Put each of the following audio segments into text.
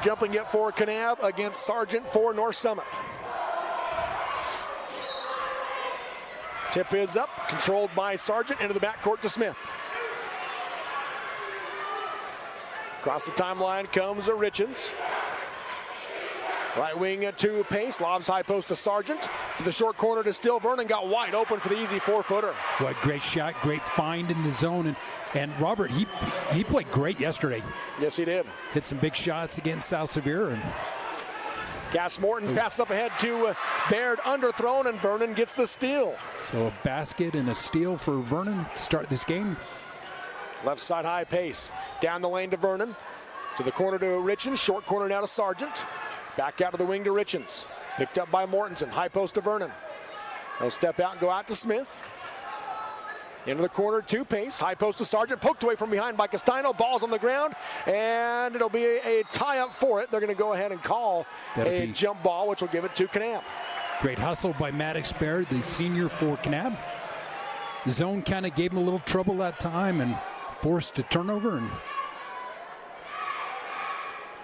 Jumping it for Kanab against Sargent for North Summit. Tip is up, controlled by Sargent, into the backcourt to Smith. Across the timeline comes Richens. Right wing to Pace, lobs high post to Sargent. To the short corner to Still. Vernon got wide open for the easy 4-footer. What great shot, great find in the zone. And Robert, he played great yesterday. Yes, he did. Hit some big shots against South Sevier. And Cass Morton's pass up ahead to Baird, underthrown, and Vernon gets the steal. So a basket and a steal for Vernon to start this game. Left side high Pace. Down the lane to Vernon. To the corner to Richens. Short corner now to Sargent. Back out to the wing to Richens. Picked up by Mortensen. High post to Vernon. He'll step out and go out to Smith. Into the corner to Pace. High post to Sargent. Poked away from behind by Castino. Ball's on the ground. And it'll be a tie-up for it. They're going to go ahead and call a jump ball, which will give it to Kanab. Great hustle by Maddox Baird, the senior for Kanab. The zone kind of gave him a little trouble that time and forced a turnover. And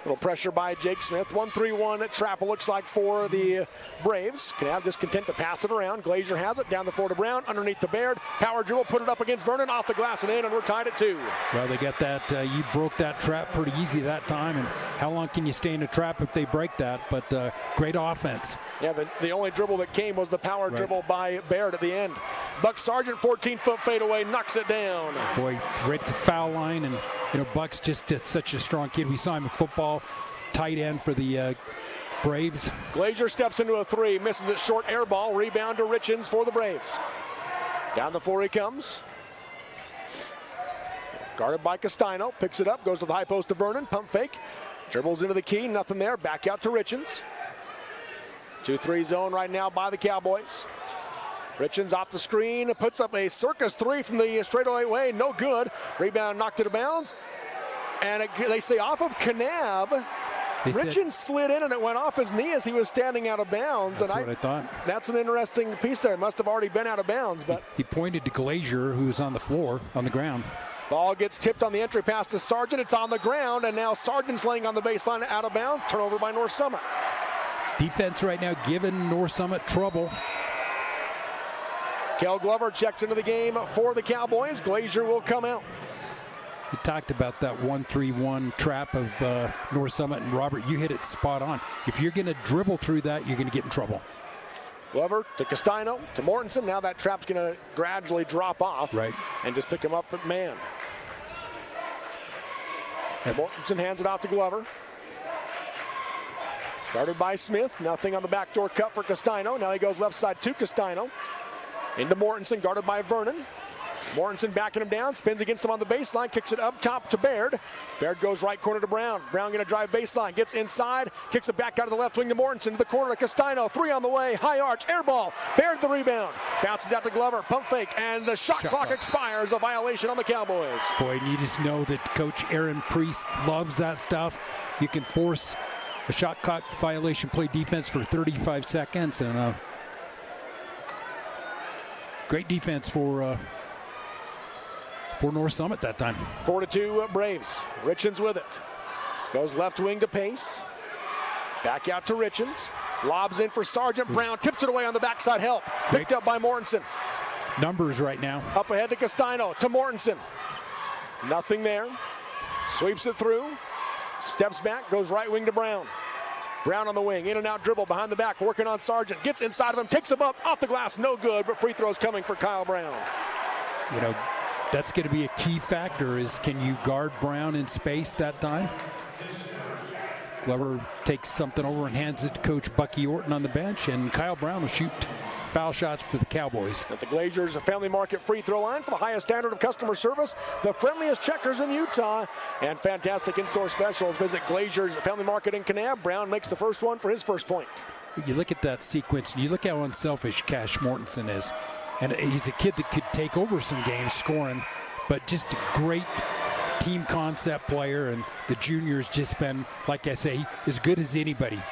little pressure by Jake Smith. 1-3-1 trap, it looks like, for the Braves. Kanab just content to pass it around. Glazier has it down the floor to Brown, underneath the Baird. Power dribble, put it up against Vernon, off the glass and in, and we're tied at 2. Well, they got that. You broke that trap pretty easy that time. And how long can you stay in a trap if they break that? But great offense. Yeah, the only dribble that came was the power dribble by Baird at the end. Buck Sargent, 14-foot fadeaway, knocks it down. Boy, right at the foul line. And, Buck's just such a strong kid. We saw him in football, tight end for the Braves. Glazier steps into a 3, misses it short, air ball. Rebound to Richens for the Braves. Down the floor he comes. Guarded by Castino, picks it up, goes to the high post to Vernon, pump fake. Dribbles into the key, nothing there, back out to Richens. 2-3 zone right now by the Cowboys. Richens off the screen, puts up a circus 3 from the straightaway, no good. Rebound knocked it out of bounds. And they say off of Kanab. Richens slid in and it went off his knee as he was standing out of bounds. That's what I thought. That's an interesting piece there. Must have already been out of bounds. But he pointed to Glazier, who was on the floor, on the ground. Ball gets tipped on the entry pass to Sargent. It's on the ground, and now Sargent's laying on the baseline out of bounds. Turnover by North Summit. Defense right now giving North Summit trouble. Kel Glover checks into the game for the Cowboys. Glazier will come out. You talked about that 1-3-1 trap of North Summit, and Robert, you hit it spot on. If you're going to dribble through that, you're going to get in trouble. Glover to Castino to Mortensen. Now that trap's going to gradually drop off, and just pick him up at man. And Mortensen hands it out to Glover. Guarded by Smith. Nothing on the backdoor cut for Castino. Now he goes left side to Castino. Into Mortensen, guarded by Vernon. Mortensen backing him down, spins against him on the baseline, kicks it up top to Baird. Baird goes right corner to Brown. Brown going to drive baseline, gets inside, kicks it back out of the left wing to Mortensen, to the corner to Castino. 3 on the way, high arch, air ball. Baird the rebound. Bounces out to Glover, pump fake, and the shot clock expires. A violation on the Cowboys. Boy, and you just know that Coach Aaron Priest loves that stuff. You can force a shot clock violation, play defense for 35 seconds, and great defense for North Summit that time. 4-2 Braves. Richens with it. Goes left wing to Pace. Back out to Richens. Lobs in for Sargent. Brown tips it away on the backside. Help. Picked up by Mortensen. Numbers right now. Up ahead to Castino. To Mortensen. Nothing there. Sweeps it through. Steps back. Goes right wing to Brown. Brown on the wing. In and out dribble behind the back. Working on Sargent. Gets inside of him. Takes him up. Off the glass. No good. But free throws coming for Kyle Brown. That's going to be a key factor, is can you guard Brown in space that time? Glover takes something over and hands it to Coach Bucky Orton on the bench, and Kyle Brown will shoot foul shots for the Cowboys. At the Glaziers Family Market free throw line for the highest standard of customer service, the friendliest checkers in Utah, and fantastic in-store specials. Visit Glaziers Family Market in Kanab. Brown makes the first one for his first point. You look at that sequence, and you look how unselfish Cash Mortensen is. And he's a kid that could take over some games scoring, but just a great team concept player. And the junior's just been, like I say, as good as anybody.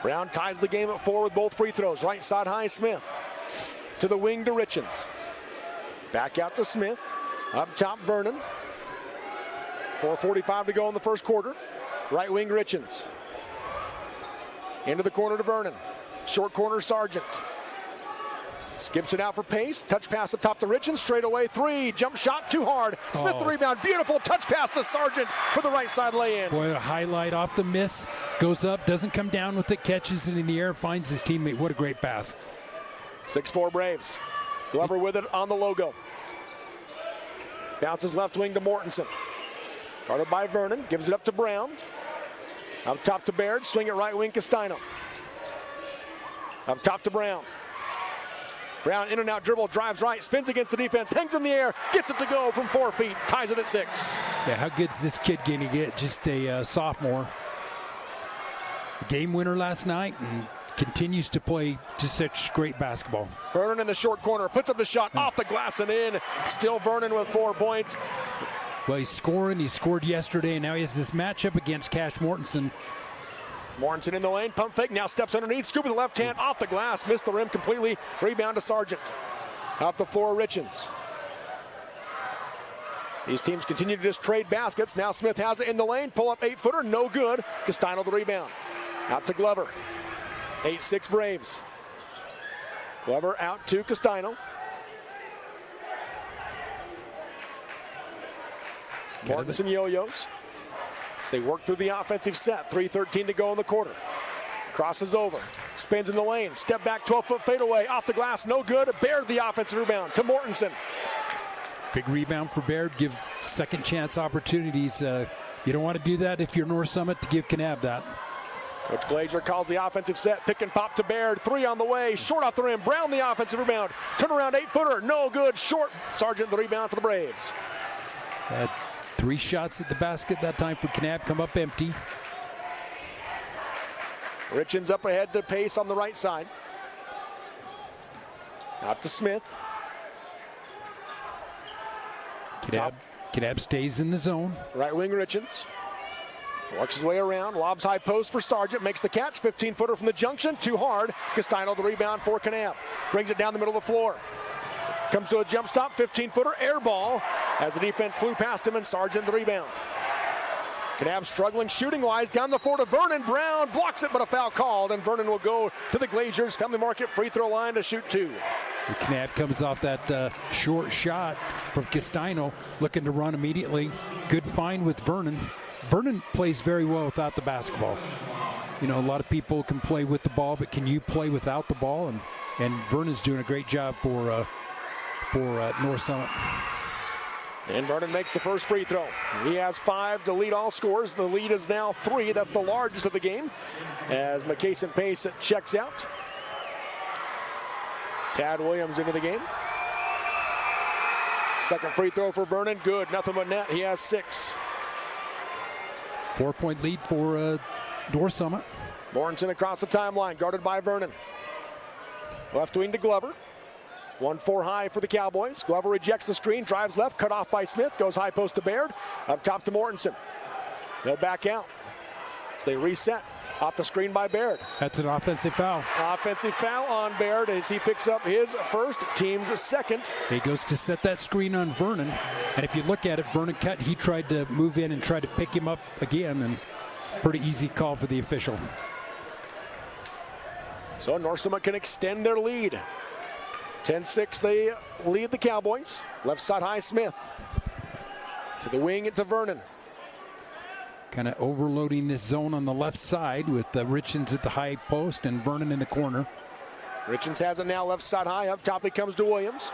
Brown ties the game at 4 with both free throws. Right side high, Smith. To the wing to Richens. Back out to Smith. Up top, Vernon. 4:45 to go in the first quarter. Right wing Richens. Into the corner to Vernon. Short corner Sargent. Skips it out for pace. Touch pass up top to Richens. Straight away three. Jump shot too hard. Smith the rebound. Beautiful touch pass to Sargent for the right side lay-in. Boy, a highlight off the miss. Goes up, doesn't come down with it, catches it in the air, finds his teammate. What a great pass. 6-4 Braves. Glover with it on the logo. Bounces left wing to Mortensen. Guarded by Vernon. Gives it up to Brown. Up top to Baird. Swing it right wing Castino. Up top to Brown. Brown in and out dribble, drives right, spins against the defense, hangs in the air, gets it to go from 4 feet, ties it at 6. Yeah, how good's this kid going to get? Just a sophomore. Game winner last night and continues to play just such great basketball. Vernon in the short corner, puts up the shot off the glass and in. Still Vernon with 4 points. Well, he's scoring. He scored yesterday, and now he has this matchup against Cash Mortensen. Mortensen in the lane, pump fake, now steps underneath, scoop with the left hand, off the glass, missed the rim completely, rebound to Sargent. Up the floor, Richens. These teams continue to just trade baskets. Now Smith has it in the lane, pull up 8-footer, no good. Castino the rebound. Out to Glover. 8-6 Braves. Glover out to Castino. Mortensen yo-yos. So they work through the offensive set. 3:13 to go in the quarter. Crosses over. Spins in the lane. Step back, 12-foot fadeaway. Off the glass, no good. Baird the offensive rebound to Mortensen. Big rebound for Baird. Give second chance opportunities. You don't want to do that if you're North Summit to give Kanab that. Coach Glazier calls the offensive set. Pick and pop to Baird. 3 on the way. Short off the rim. Brown the offensive rebound. Turnaround 8-footer. No good. Short. Sargent the rebound for the Braves. 3 shots at the basket that time for Kanab, come up empty. Richens up ahead to pace on the right side. Out to Smith. Kanab stays in the zone. Right wing Richens. Works his way around, lobs high post for Sargent, makes the catch, 15-footer from the junction, too hard. Castino the rebound for Kanab. Brings it down the middle of the floor. Comes to a jump stop, 15-footer, air ball, as the defense flew past him and Sargent the rebound. Kanab struggling shooting-wise, down the floor to Vernon. Brown blocks it, but a foul called, and Vernon will go to the Glaziers Family Market free throw line to shoot 2. Kanab comes off that short shot from Castino, looking to run immediately. Good find with Vernon. Vernon plays very well without the basketball. You know, a lot of people can play with the ball, but can you play without the ball? And Vernon's doing a great job for North Summit. And Vernon makes the first free throw. He has 5 to lead all scores. The lead is now 3. That's the largest of the game. As McCason Pace checks out. Tad Williams into the game. Second free throw for Vernon. Good. Nothing but net. He has 6. 4-point lead for North Summit. Mortensen across the timeline, guarded by Vernon. Left wing to Glover. 1-4 high for the Cowboys. Glover rejects the screen, drives left, cut off by Smith, goes high post to Baird. Up top to Mortensen. They'll back out. So they reset. Off the screen by Baird. That's an offensive foul. Offensive foul on Baird as he picks up his first, team's second. He goes to set that screen on Vernon. And if you look at it, Vernon cut. He tried to move in and try to pick him up again. And pretty easy call for the official. So North Summit can extend their lead. 10-6, they lead the Cowboys. Left side high, Smith. To the wing, to Vernon. Kind of overloading this zone on the left side with Richens at the high post and Vernon in the corner. Richens has it now left side high. Up top he comes to Williams.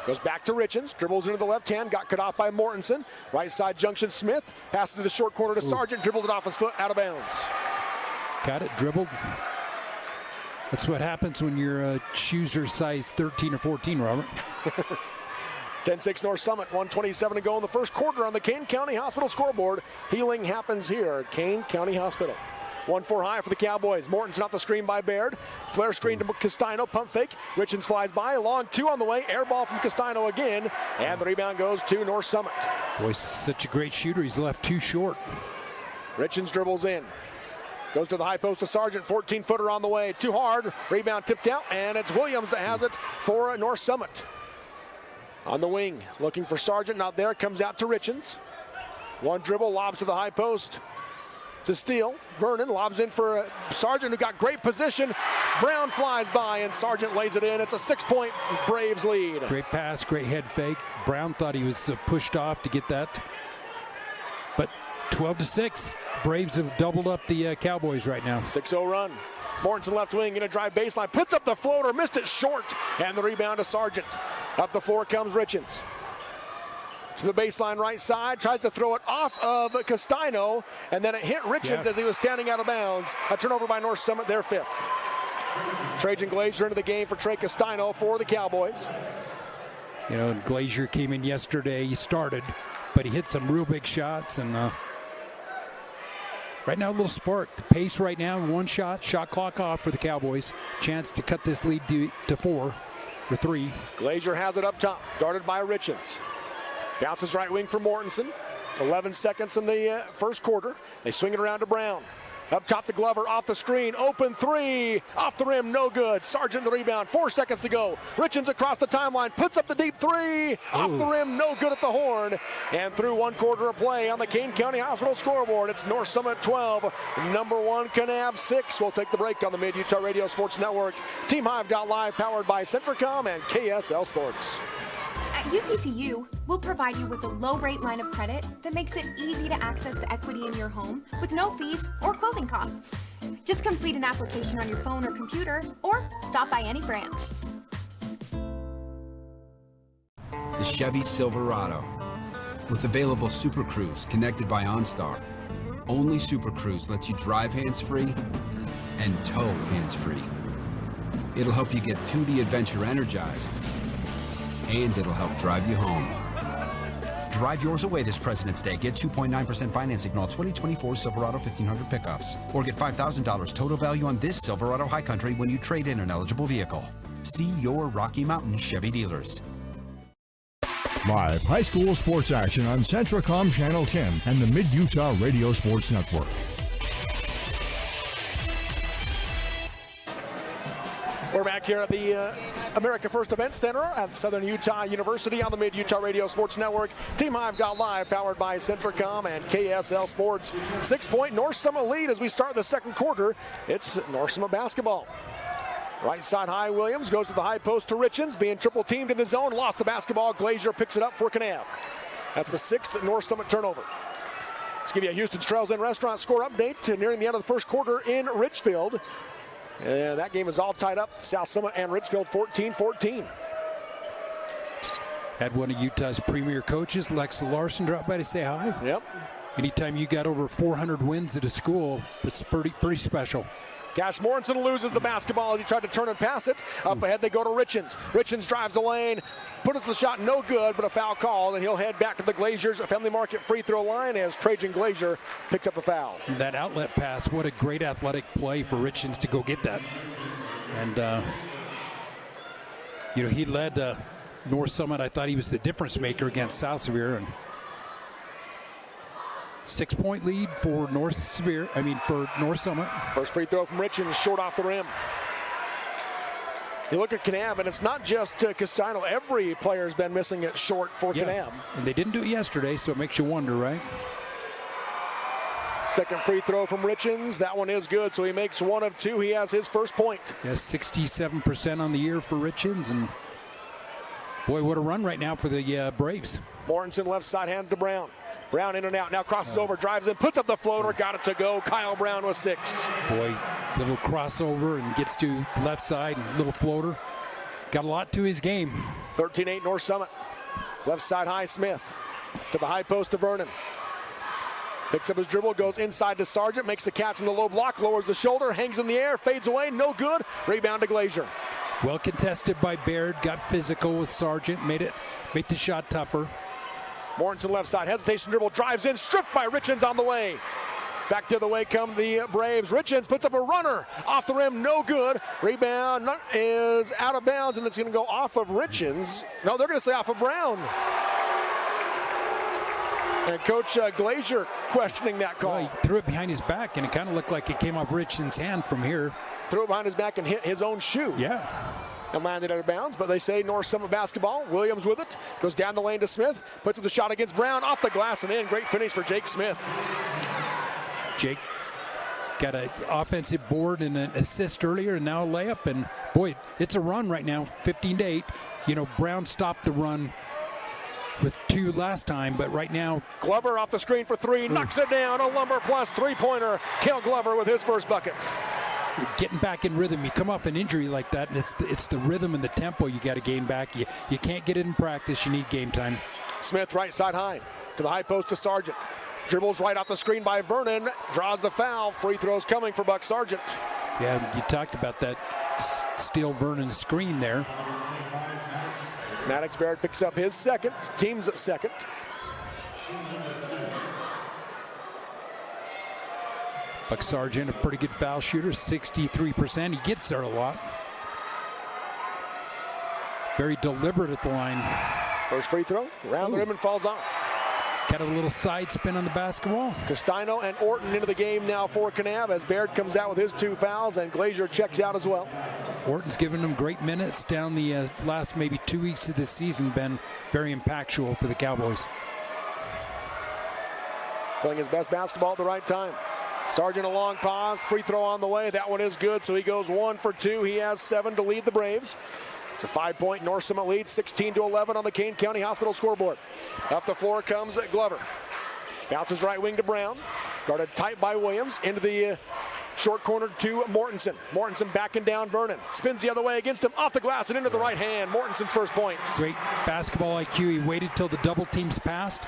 Goes back to Richens. Dribbles into the left hand. Got cut off by Mortensen. Right side junction Smith. Passes to the short corner to Sargent. Dribbled it off his foot. Out of bounds. Got it dribbled. That's what happens when your shoes are size 13 or 14, Robert. 10-6 North Summit, 1:27 to go in the first quarter on the Kane County Hospital scoreboard. Healing happens here at Kane County Hospital. 1-4 high for the Cowboys. Mortensen off the screen by Baird. Flare screen to Castino, pump fake. Richens flies by, long 2 on the way. Air ball from Castino again. And the rebound goes to North Summit. Boy, such a great shooter. He's left too short. Richens dribbles in. Goes to the high post to Sargent, 14-footer on the way. Too hard, rebound tipped out, and it's Williams that has it for North Summit. On the wing, looking for Sargent, not there, comes out to Richens. One dribble, lobs to the high post. to steal. Vernon lobs in for Sargent, who got great position. Brown flies by, and Sargent lays it in. It's a 6-point Braves lead. Great pass, great head fake. Brown thought he was pushed off to get that. But 12-6, Braves have doubled up the Cowboys right now. 6-0 run. Mortensen left wing in a drive baseline, puts up the floater, missed it short, and the rebound to Sargent. Up the floor comes Richens. To the baseline right side, tries to throw it off of Castino, and then it hit Richens as he was standing out of bounds. A turnover by North Summit, their 5th. Trajan Glazier into the game for Trey Castino for the Cowboys. You know, Glazier came in yesterday, he started, but he hit some real big shots, and right now a little spark. The pace right now, one shot clock off for the Cowboys. Chance to cut this lead to 4 or 3. Glazier has it up top, guarded by Richens. Bounces right wing for Mortensen. 11 seconds in the first quarter. They swing it around to Brown. Up top to Glover, off the screen, open 3, off the rim, no good. Sargent the rebound, 4 seconds to go. Richens across the timeline, puts up the deep 3, off the rim, no good at the horn. And through 1 quarter of play on the Kane County Hospital scoreboard, it's North Summit 12, number 1 Kanab 6. We'll take the break on the Mid-Utah Radio Sports Network. TeamHive.live, powered by Centricom and KSL Sports. At UCCU, we'll provide you with a low-rate line of credit that makes it easy to access the equity in your home with no fees or closing costs. Just complete an application on your phone or computer, or stop by any branch. The Chevy Silverado. With available Super Cruise connected by OnStar, only Super Cruise lets you drive hands-free and tow hands-free. It'll help you get to the adventure energized, and it'll help drive you home. Drive yours away this President's Day. Get 2.9% financing on all 2024 Silverado 1500 pickups. Or get $5,000 total value on this Silverado High Country when you trade in an eligible vehicle. See your Rocky Mountain Chevy dealers. Live high school sports action on Centricom Channel 10 and the Mid-Utah Radio Sports Network. We're back here at the America First Event Center at Southern Utah University on the Mid-Utah Radio Sports Network. TeamHive.live, powered by Centricom and KSL Sports. 6-point North Summit lead as we start the second quarter. It's North Summit basketball. Right side high, Williams goes to the high post to Richens, being triple teamed in the zone, lost the basketball. Glazier picks it up for Kanab. That's the 6th North Summit turnover. Let's give you a Houston's Trails Inn Restaurant score update nearing the end of the first quarter in Richfield. That game is all tied up. South Summit and Richfield 14-14. Had one of Utah's premier coaches, Lex Larson, drop by to say hi. Yep. Anytime you got over 400 wins at a school, it's pretty special. Cash Mortensen loses the basketball as he tried to turn and pass it. Up ahead they go to Richens. Richens drives the lane, puts the shot no good, but a foul called, and he'll head back to the Glazier's Family Market free throw line as Trajan Glazier picks up a foul. And that outlet pass, what a great athletic play for Richens to go get that. And, he led North Summit. I thought he was the difference maker against South Sevier. And 6-point lead for North Summit. First free throw from Richens, short off the rim. You look at Kanab, and it's not just Castino. Every player has been missing it short for Kanab. And they didn't do it yesterday, so it makes you wonder, right? Second free throw from Richens. That one is good, so he makes 1 of 2. He has his first point. Yes, 67% on the year for Richens. And boy, what a run right now for the Braves. Mortensen left side, hands to Brown. Brown in and out, now crosses over, drives in, puts up the floater, got it to go. Kyle Brown with 6. Boy, little crossover and gets to left side and little floater. Got a lot to his game. 13-8 North Summit. Left side high, Smith. To the high post to Vernon. Picks up his dribble, goes inside to Sargent, makes the catch in the low block, lowers the shoulder, hangs in the air, fades away, no good. Rebound to Glazier. Well contested by Baird, got physical with Sargent, made the shot tougher. Mortensen left side, hesitation dribble, drives in, stripped by Richens on the way. Back the other way come the Braves. Richens puts up a runner, off the rim, no good. Rebound is out of bounds, and it's going to go off of Richens. No, they're going to say off of Brown. And Coach Glazier questioning that call. Well, he threw it behind his back, and it kind of looked like it came off Richens' hand from here. Threw it behind his back and hit his own shoe. Yeah. And landed out of bounds, but they say North Summit basketball. Williams with it, goes down the lane to Smith, puts up the shot against Brown, off the glass and in. Great finish for Jake Smith. Jake got an offensive board and an assist earlier, and now a layup. And boy, it's a run right now, 15-8. You know, Brown stopped the run with 2 last time, but right now Glover off the screen for 3, knocks it down. A Lumber plus 3-pointer. Cale Glover with his first bucket. you're getting back in rhythm. You come off an injury like that, and it's the rhythm and the tempo you got to gain back. You can't get it in practice. You need game time. Smith right side high to the high post to Sargent. Dribbles right off the screen by Vernon. Draws the foul. Free throws coming for Buck Sargent. Yeah, you talked about that Steele Vernon screen there. Maddox Barrett picks up his second. Team's second. Buck Sargent, a pretty good foul shooter, 63%. He gets there a lot. Very deliberate at the line. First free throw, around the rim and falls off. Got a little side spin on the basketball. Castino and Orton into the game now for Kanab as Baird comes out with his 2 fouls and Glazier checks out as well. Orton's given them great minutes down the last maybe 2 weeks of this season, been very impactful for the Cowboys. Playing his best basketball at the right time. Sargent a long pause, free throw on the way. That one is good, so he goes 1 for 2. He has 7 to lead the Braves. It's a 5-point North Summit lead, 16-11 on the Kane County Hospital scoreboard. Up the floor comes Glover. Bounces right wing to Brown. Guarded tight by Williams. Into the short corner to Mortensen. Mortensen backing down Vernon. Spins the other way against him. Off the glass and into the right hand. Mortensen's first points. Great basketball IQ. He waited till the double teams passed.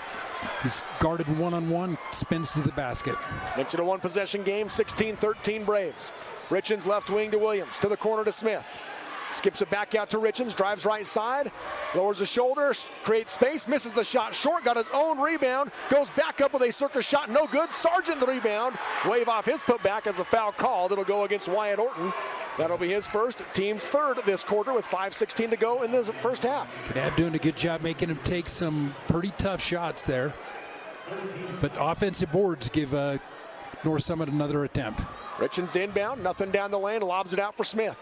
He's guarded one-on-one, spins to the basket. Makes it a 1-possession game, 16-13 Braves. Richens left wing to Williams. To the corner to Smith. Skips it back out to Richens, drives right side, lowers the shoulder, creates space, misses the shot short, got his own rebound, goes back up with a circus shot, no good. Sargent the rebound, wave off his putback as a foul called. It'll go against Wyatt Orton. That'll be his first, team's third this quarter with 5:16 to go in the first half. Kanab doing a good job making him take some pretty tough shots there. But offensive boards give North Summit another attempt. Richens inbound, nothing down the lane, lobs it out for Smith.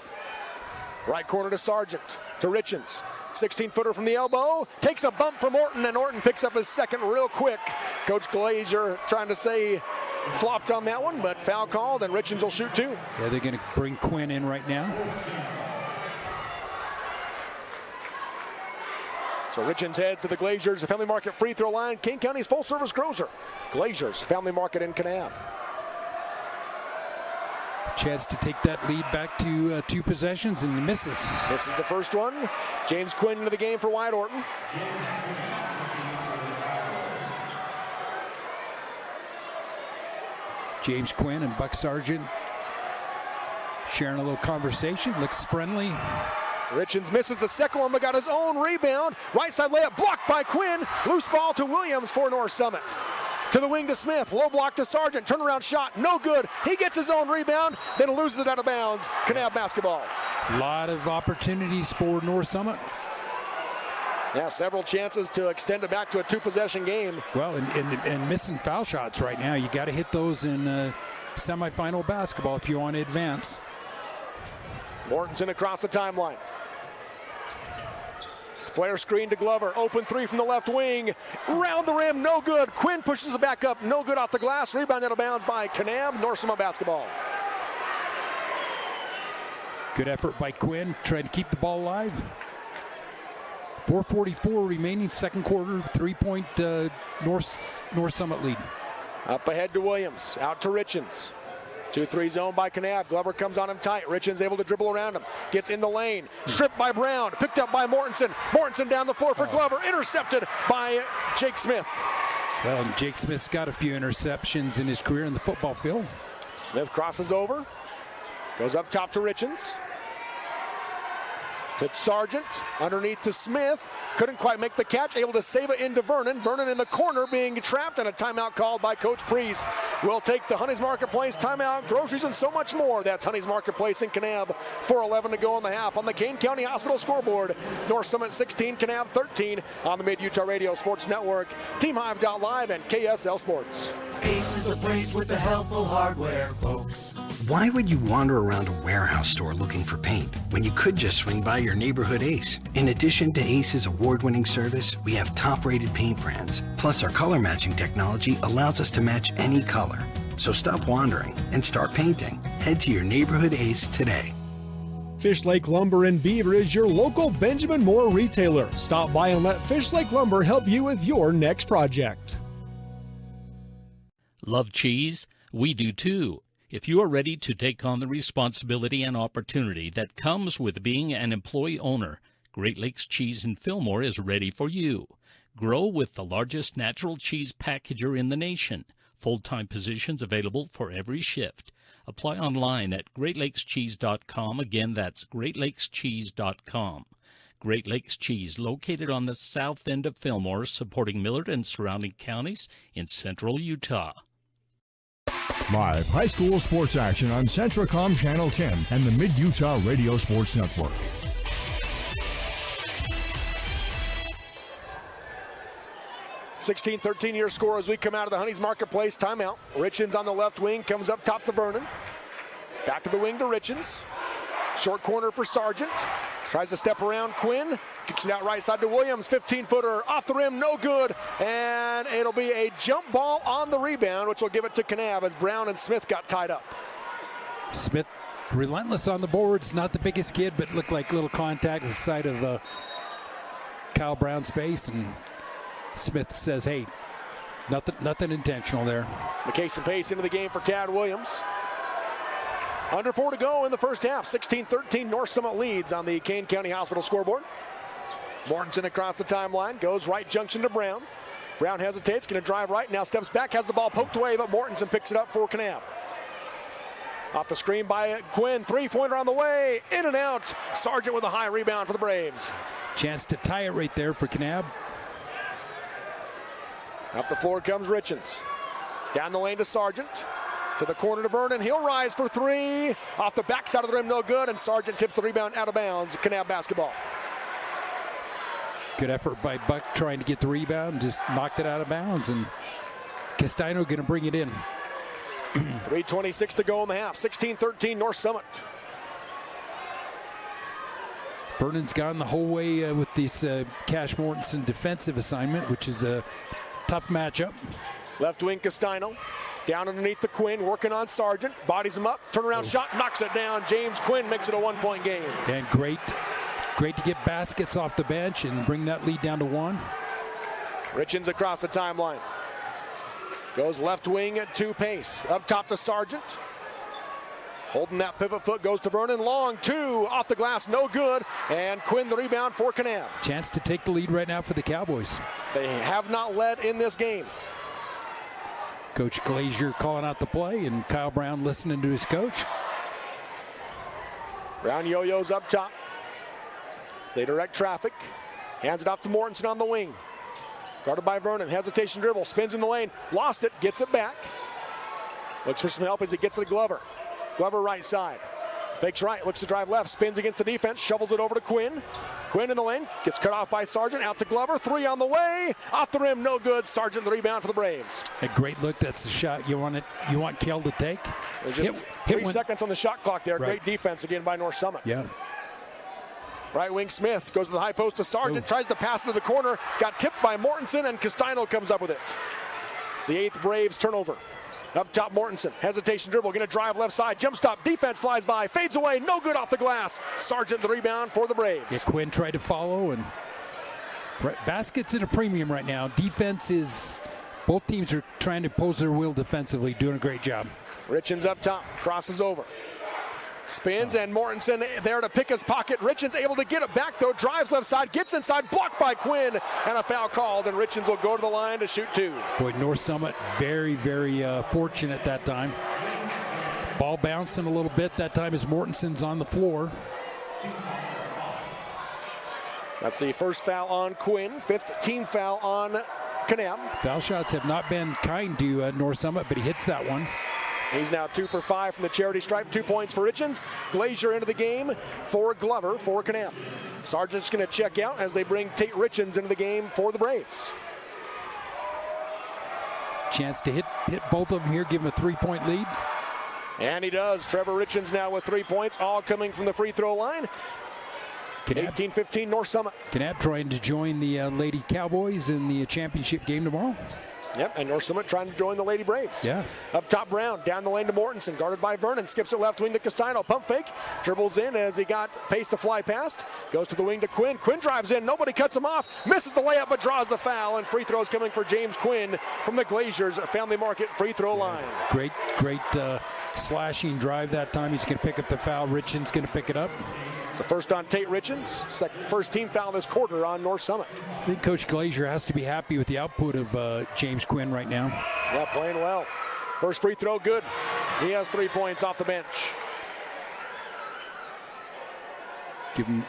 Right corner to Sargent, to Richens. 16-footer from the elbow, takes a bump from Orton, and Orton picks up his second real quick. Coach Glazier trying to say flopped on that one, but foul called, and Richens will shoot 2. Yeah, they're going to bring Quinn in right now. So Richens heads to the Glaziers, Family Market free throw line. King County's full-service grocer. Glaziers, Family Market in Kanab. Chance to take that lead back to 2 possessions, and misses. This is the first one. James Quinn into the game for Wyatt Orton. James Quinn and Buck Sargent sharing a little conversation. Looks friendly. Richens misses the second one, but got his own rebound. Right side layup blocked by Quinn. Loose ball to Williams for North Summit. To the wing to Smith, low block to Sargent, turnaround shot, no good. He gets his own rebound, then loses it out of bounds. Kanab basketball. A lot of opportunities for North Summit. Yeah, several chances to extend it back to a 2-possession game. Well, and missing foul shots right now. You got to hit those in semifinal basketball if you want to advance. Mortensen across the timeline. Flare screen to Glover. Open 3 from the left wing. Round the rim, no good. Quinn pushes it back up, no good off the glass. Rebound out of bounds by Kanab. North Summit basketball. Good effort by Quinn, trying to keep the ball alive. 4:44 remaining, second quarter, 3-point North Summit lead. Up ahead to Williams, out to Richens. 2-3 zone by Kanab. Glover comes on him tight. Richens able to dribble around him. Gets in the lane. Stripped by Brown. Picked up by Mortensen. Mortensen down the floor for Glover. Intercepted by Jake Smith. Well, Jake Smith's got a few interceptions in his career in the football field. Smith crosses over. Goes up top to Richens. To Sargent. Underneath to Smith. Couldn't quite make the catch. Able to save it into Vernon. Vernon in the corner being trapped, and a timeout called by Coach Priest. We'll take the Honey's Marketplace timeout, groceries, and so much more. That's Honey's Marketplace in Kanab. 4:11 to go in the half on the Kane County Hospital scoreboard. North Summit 16, Kanab 13 on the Mid-Utah Radio Sports Network, TeamHive.live, and KSL Sports. Ace is the place with the helpful hardware, folks. Why would you wander around a warehouse store looking for paint when you could just swing by your neighborhood Ace? In addition to Ace's award-winning service, we have top-rated paint brands. Plus, our color matching technology allows us to match any color. So stop wandering and start painting. Head to your neighborhood Ace today. Fish Lake Lumber in Beaver is your local Benjamin Moore retailer. Stop by and let Fish Lake Lumber help you with your next project. Love cheese? We do too. If you are ready to take on the responsibility and opportunity that comes with being an employee owner, Great Lakes Cheese in Fillmore is ready for you. Grow with the largest natural cheese packager in the nation. Full-time positions available for every shift. Apply online at greatlakescheese.com. Again, that's greatlakescheese.com. Great Lakes Cheese, located on the south end of Fillmore, supporting Millard and surrounding counties in central Utah. Live high school sports action on Centracom Channel 10 and the Mid-Utah Radio Sports Network. 16-13 your score as we come out of the Honeys Marketplace timeout. Richens on the left wing, comes up top to Vernon. Back to the wing to Richens. Short corner for Sargent. Tries to step around Quinn. Kicks it out right side to Williams. 15-footer off the rim, no good. And it'll be a jump ball on the rebound, which will give it to Kanab as Brown and Smith got tied up. Smith relentless on the boards. Not the biggest kid, but looked like little contact at the side of Kyle Brown's face. And Smith says, hey, nothing intentional there. McCason pace into the game for Tad Williams. Under 4 to go in the first half. 16-13, North Summit leads on the Kane County Hospital scoreboard. Mortensen across the timeline, goes right junction to Brown. Brown hesitates, going to drive right, now steps back, has the ball poked away, but Mortensen picks it up for Kanab. Off the screen by Quinn, three-pointer on the way, in and out. Sargent with a high rebound for the Braves. Chance to tie it right there for Kanab. Up the floor comes Richens. Down the lane to Sargent. To the corner to Vernon. He'll rise for three. Off the backside of the rim, no good. And Sargent tips the rebound out of bounds. Kanab basketball. Good effort by Buck trying to get the rebound. Just knocked it out of bounds. And Castino going to bring it in. 3:26 to go in the half. 16-13 North Summit. Vernon's gone the whole way with this Cash Mortensen defensive assignment, which is a tough matchup. Left wing Castino. Down underneath the Quinn, working on Sargent. Bodies him up, turnaround shot, knocks it down. James Quinn makes it a one-point game. And great to get baskets off the bench and bring that lead down to one. Richens across the timeline. Goes left wing to Pace. Up top to Sargent. Holding that pivot foot, goes to Vernon. Long two, off the glass, no good. And Quinn the rebound for Kanab. Chance to take the lead right now for the Cowboys. They have not led in this game. Coach Glazier calling out the play, and Kyle Brown listening to his coach. Brown yo-yos up top. They direct traffic. Hands it off to Mortensen on the wing. Guarded by Vernon. Hesitation dribble. Spins in the lane. Lost it. Gets it back. Looks for some help as he gets it to Glover. Glover right side. Fakes right. Looks to drive left. Spins against the defense. Shovels it over to Quinn. Quinn in the lane. Gets cut off by Sargent. Out to Glover. Three on the way. Off the rim. No good. Sargent the rebound for the Braves. A great look. That's the shot you want Kell to take. There's just three seconds on the shot clock there. Right. Great defense again by North Summit. Yeah. Right wing Smith goes to the high post to Sargent. Tries to pass into the corner. Got tipped by Mortensen, and Castino comes up with it. It's the 8th Braves turnover. Up top, Mortensen. Hesitation dribble. Going to drive left side. Jump stop. Defense flies by. Fades away. No good off the glass. Sargent the rebound for the Braves. Yeah, Quinn tried to follow. And baskets at a premium right now. Defense is... Both teams are trying to pose their will defensively. Doing a great job. Richens up top. Crosses over. Spins, and Mortensen there to pick his pocket. Richens able to get it back, though. Drives left side. Gets inside. Blocked by Quinn. And a foul called. And Richens will go to the line to shoot two. Boy, North Summit very, very fortunate that time. Ball bouncing a little bit that time as Mortensen's on the floor. That's the first foul on Quinn. 5th team foul on Kanab. Foul shots have not been kind to North Summit, but he hits that one. He's now 2 for 5 from the charity stripe. 2 points for Richens. Glazier into the game for Glover for Kanab. Sargent's going to check out as they bring Tate Richens into the game for the Braves. Chance to hit both of them here, give him a 3-point lead. And he does. Trevor Richens now with 3 points, all coming from the free throw line. 18-15 North Summit. Kanab trying to join the Lady Cowboys in the championship game tomorrow. Yep, and North Summit trying to join the Lady Braves. Yeah. Up top, Brown, down the lane to Mortensen, guarded by Vernon, skips it left wing to Castino, pump fake, dribbles in as he got pace to fly past, goes to the wing to Quinn. Quinn drives in, nobody cuts him off, misses the layup but draws the foul, and free throws coming for James Quinn from the Glaziers Family Market free throw line. Great slashing drive that time. He's going to pick up the foul. Richens going to pick it up. It's the first on Tate Richens, first team foul this quarter on North Summit. I think Coach Glazier has to be happy with the output of James Quinn right now. Yeah, playing well. First free throw, good. He has 3 points off the bench. Give him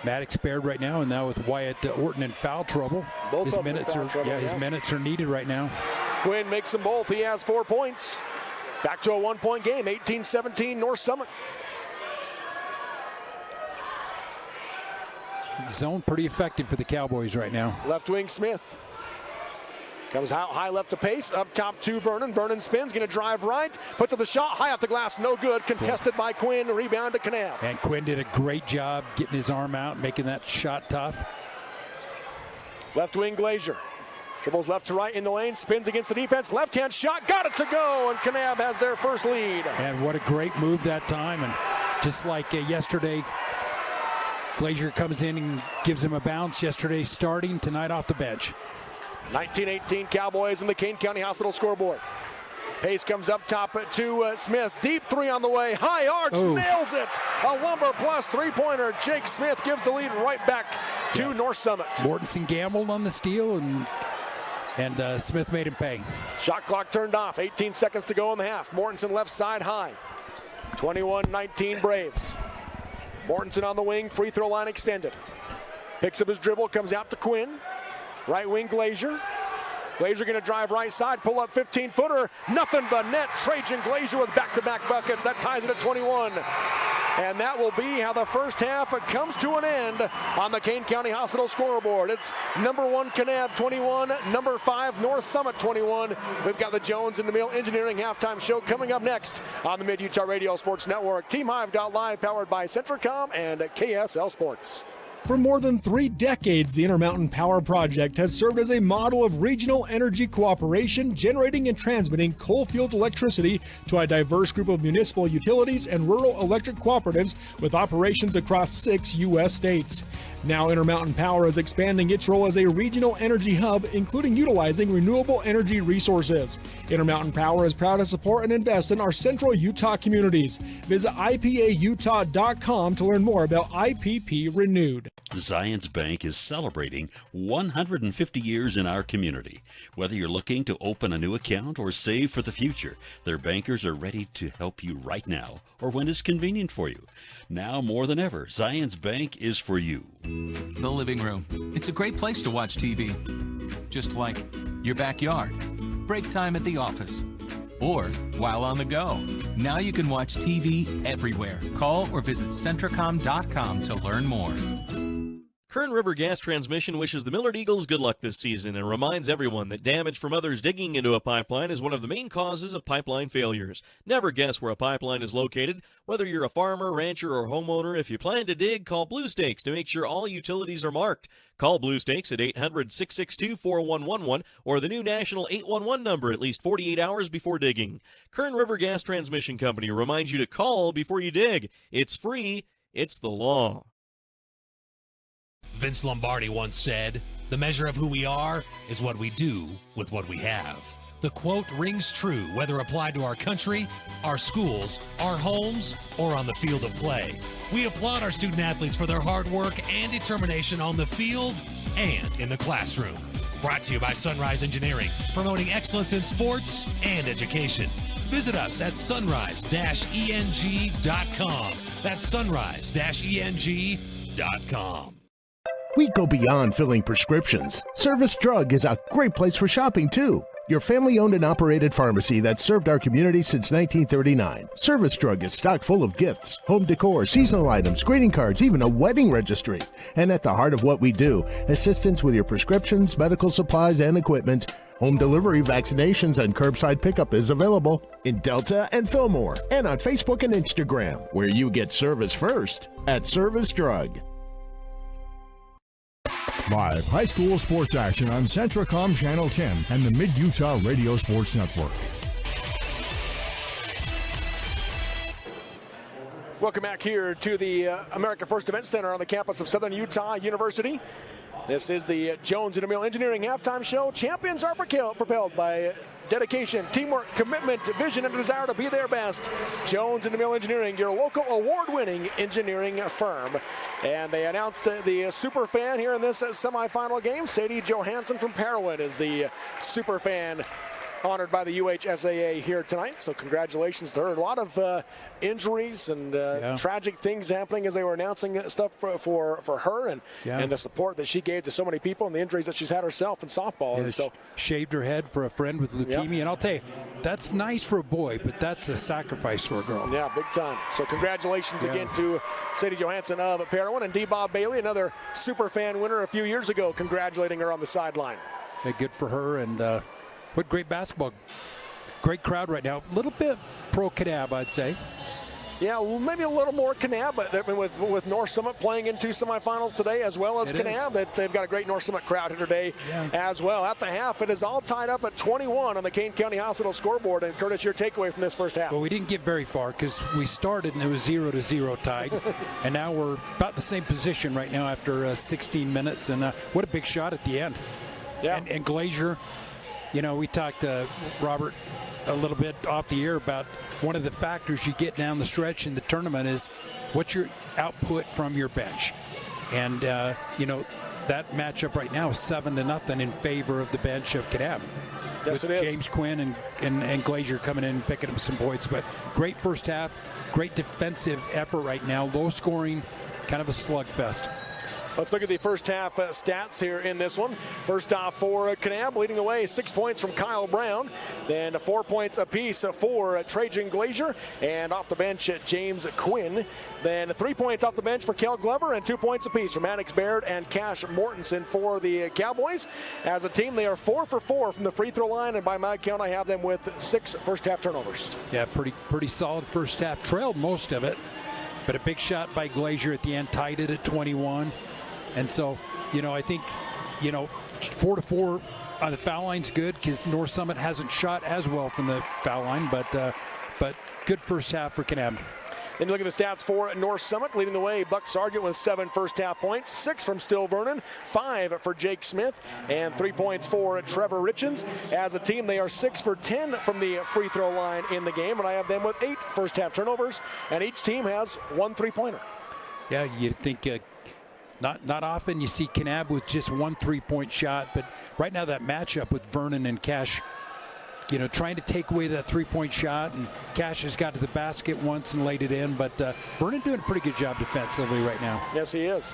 Maddox spared right now, and now with Wyatt Orton in foul trouble. Both his of them minutes in foul are trouble, his minutes are needed right now. Quinn makes them both. He has 4 points. Back to a 1-point game, 18-17 North Summit. Zone pretty effective for the Cowboys right now. Left wing Smith. Comes out high left to pace. Up top to Vernon. Vernon spins, going to drive right. Puts up the shot, high off the glass, no good. Contested by Quinn. Rebound to Kanab. And Quinn did a great job getting his arm out, making that shot tough. Left wing Glazier. Dribbles left to right in the lane. Spins against the defense. Left-hand shot. Got it to go. And Kanab has their first lead. And what a great move that time. And just like yesterday, Glazier comes in and gives him a bounce. Yesterday starting, tonight off the bench. 19-18 Cowboys in the Kane County Hospital scoreboard. Pace comes up top to Smith. Deep three on the way. High arch, nails it. A Lumber plus three-pointer. Jake Smith gives the lead right back to North Summit. Mortensen gambled on the steal, and Smith made him pay. Shot clock turned off. 18 seconds to go in the half. Mortensen left side high. 21-19 Braves. Mortensen on the wing, free throw line extended. Picks up his dribble, comes out to Quinn. Right wing Glazier. Glazier going to drive right side, pull up 15-footer. Nothing but net. Trajan Glazier with back-to-back buckets. That ties it at 21. And that will be how the first half comes to an end on the Kane County Hospital scoreboard. It's number 1 Kanab 21, number 5 North Summit 21. We've got the Jones and DeMille Engineering halftime show coming up next on the Mid-Utah Radio Sports Network. TeamHive.live powered by Centricom and KSL Sports. For more than 3 decades, the Intermountain Power Project has served as a model of regional energy cooperation, generating and transmitting coal-fueled electricity to a diverse group of municipal utilities and rural electric cooperatives with operations across 6 U.S. states. Now Intermountain Power is expanding its role as a regional energy hub, including utilizing renewable energy resources. Intermountain Power is proud to support and invest in our central Utah communities. Visit ipautah.com to learn more about IPP Renewed. Zions Bank is celebrating 150 years in our community. Whether you're looking to open a new account or save for the future, their bankers are ready to help you right now or when it's convenient for you. Now more than ever, Zions Bank is for you. The living room. It's a great place to watch TV. Just like your backyard, break time at the office, or while on the go. Now you can watch TV everywhere. Call or visit Centricom.com to learn more. Kern River Gas Transmission wishes the Millard Eagles good luck this season and reminds everyone that damage from others digging into a pipeline is one of the main causes of pipeline failures. Never guess where a pipeline is located. Whether you're a farmer, rancher, or homeowner, if you plan to dig, call Blue Stakes to make sure all utilities are marked. Call Blue Stakes at 800-662-4111 or the new national 811 number at least 48 hours before digging. Kern River Gas Transmission Company reminds you to call before you dig. It's free. It's the law. Vince Lombardi once said, "The measure of who we are is what we do with what we have." The quote rings true whether applied to our country, our schools, our homes, or on the field of play. We applaud our student athletes for their hard work and determination on the field and in the classroom. Brought to you by Sunrise Engineering, promoting excellence in sports and education. Visit us at sunrise-eng.com. That's sunrise-eng.com. We go beyond filling prescriptions. Service Drug is a great place for shopping, too. Your family-owned and operated pharmacy that's served our community since 1939. Service Drug is stocked full of gifts, home decor, seasonal items, greeting cards, even a wedding registry. And at the heart of what we do, assistance with your prescriptions, medical supplies, and equipment. Home delivery, vaccinations, and curbside pickup is available in Delta and Fillmore, and on Facebook and Instagram, where you get service first at Service Drug. Live high school sports action on Centracom Channel 10 and the Mid-Utah Radio Sports Network. Welcome back here to the America First Event Center on the campus of Southern Utah University. This is the Jones and DeMille Engineering Halftime Show. Champions are propelled by dedication, teamwork, commitment, vision, and desire to be their best. Jones and DeMille Engineering, your local award-winning engineering firm. And they announced the super fan here in this semifinal game. Sadie Johansson from Parowan is the super fan, honored by the UHSAA here tonight. So congratulations to her. A lot of injuries and tragic things happening as they were announcing stuff for her and the support that she gave to so many people and the injuries that she's had herself in softball. Yeah, and so shaved her head for a friend with leukemia. And I'll tell you, that's nice for a boy, but that's a sacrifice for a girl. Yeah, big time. So congratulations again to Sadie Johansson of Parowan, and D. Bob Bailey, another super fan winner a few years ago, congratulating her on the sideline. Yeah, good for her. And what great basketball. Great crowd right now. A little bit pro Kanab, I'd say. Yeah, well, maybe a little more Kanab, but with North Summit playing in 2 semifinals today as well as Kanab, they've got a great North Summit crowd here today as well. At the half, it is all tied up at 21 on the Kane County Hospital scoreboard. And Curtis, your takeaway from this first half? Well, we didn't get very far because we started and it was 0-0 tied. And now we're about the same position right now after 16 minutes. And what a big shot at the end. Yeah. And Glazier, you know, we talked to Robert a little bit off the air about one of the factors you get down the stretch in the tournament is what's your output from your bench. And, you know, that matchup right now is 7-0 in favor of the bench of Kanab. Yes, with it is. James Quinn and Glazier coming in and picking up some points. But great first half, great defensive effort right now, low scoring, kind of a slugfest. Let's look at the first half stats here in this one. First off for Kanab, leading the way, 6 points from Kyle Brown. Then 4 points apiece for Trajan Glazier. And off the bench, James Quinn. Then 3 points off the bench for Kel Glover and 2 points apiece for Maddox Baird and Cash Mortensen for the Cowboys. As a team, they are 4 for 4 from the free throw line, and by my count, I have them with 6 first half turnovers. Yeah, pretty solid first half. Trailed most of it, but a big shot by Glazier at the end, tied it at 21. And so, you know, I think, you know, 4-4 on the foul line's good because North Summit hasn't shot as well from the foul line, but good first half for Kanab. Then you look at the stats for North Summit, leading the way, Buck Sargent with 7 first half points, 6 from Still Vernon, 5 for Jake Smith, and 3 points for Trevor Richens. As a team, they are 6 for 10 from the free throw line in the game, and I have them with 8 first half turnovers, and each team has 1 3-pointer. Yeah, you think not often you see Kanab with just 1 3-point shot, but right now that matchup with Vernon and Cash, you know, trying to take away that 3-point shot, and Cash has got to the basket once and laid it in, but Vernon doing a pretty good job defensively right now. Yes, he is.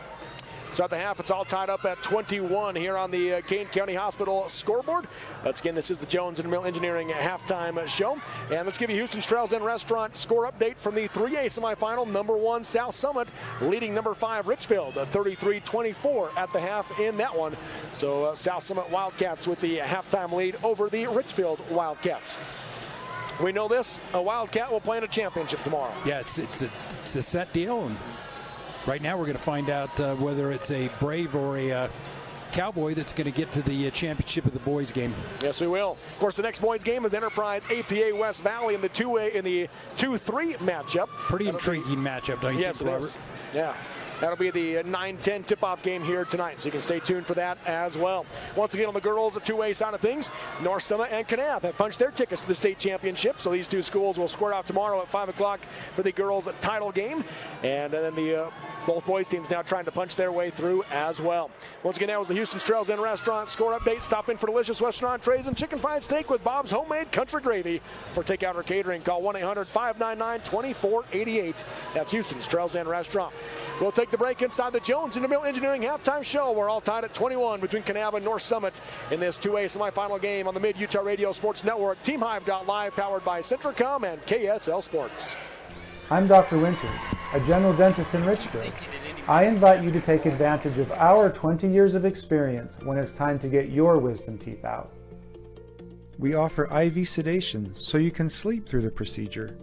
So at the half, it's all tied up at 21 here on the Kane County Hospital scoreboard. Once again, this is the Jones and DeMille Engineering halftime show. And let's give you Houston's Trails End Restaurant score update from the 3A semifinal. Number 1, South Summit, leading number 5, Richfield, 33-24 at the half in that one. So South Summit Wildcats with the halftime lead over the Richfield Wildcats. We know this, a Wildcat will play in a championship tomorrow. Yeah, it's a set deal, and right now we're going to find out whether it's a Brave or a Cowboy that's going to get to the championship of the boys game. Yes, we will. Of course, the next boys game is Enterprise APA West Valley in the 2A in the 2-3 matchup. Pretty intriguing matchup, don't you think, Robert? Yes, it is. Yeah. That'll be the 9-10 tip-off game here tonight, so you can stay tuned for that as well. Once again, on the girls' 2A side of things, North Summit and Kanab have punched their tickets to the state championship, so these two schools will square out tomorrow at 5 o'clock for the girls' title game. And then the both boys teams now trying to punch their way through as well. Once again, that was the Houston Trails Inn Restaurant score update. Stop in for delicious Western entrees and chicken fried steak with Bob's Homemade Country Gravy. For takeout or catering, call 1-800-599-2488. That's Houston's Trails Inn Restaurant. We'll take the break inside the Jones and DeMille Engineering halftime show. We're all tied at 21 between Kanab and North Summit in this 2A semifinal game on the Mid-Utah Radio Sports Network. TeamHive.live, powered by Centracom and KSL Sports. I'm Dr. Winters, a general dentist in Richfield. I invite you to take advantage of our 20 years of experience when it's time to get your wisdom teeth out. We offer IV sedation so you can sleep through the procedure.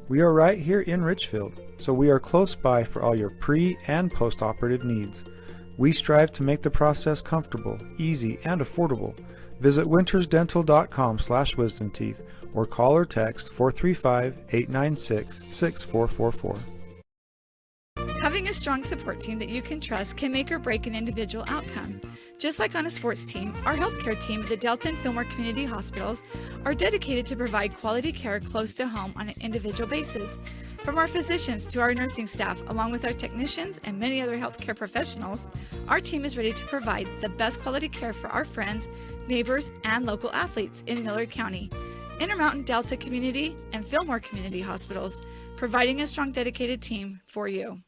We are right here in Richfield, so we are close by for all your pre- and post-operative needs. We strive to make the process comfortable, easy, and affordable. Visit wintersdental.com/wisdomteeth or call or text 435-896-6444. Having a strong support team that you can trust can make or break an individual outcome. Just like on a sports team, our healthcare team at the Delta and Fillmore Community Hospitals are dedicated to provide quality care close to home on an individual basis. From our physicians to our nursing staff, along with our technicians and many other healthcare professionals, our team is ready to provide the best quality care for our friends, neighbors, and local athletes in Millard County. Intermountain Delta Community and Fillmore Community Hospitals, providing a strong dedicated team for you.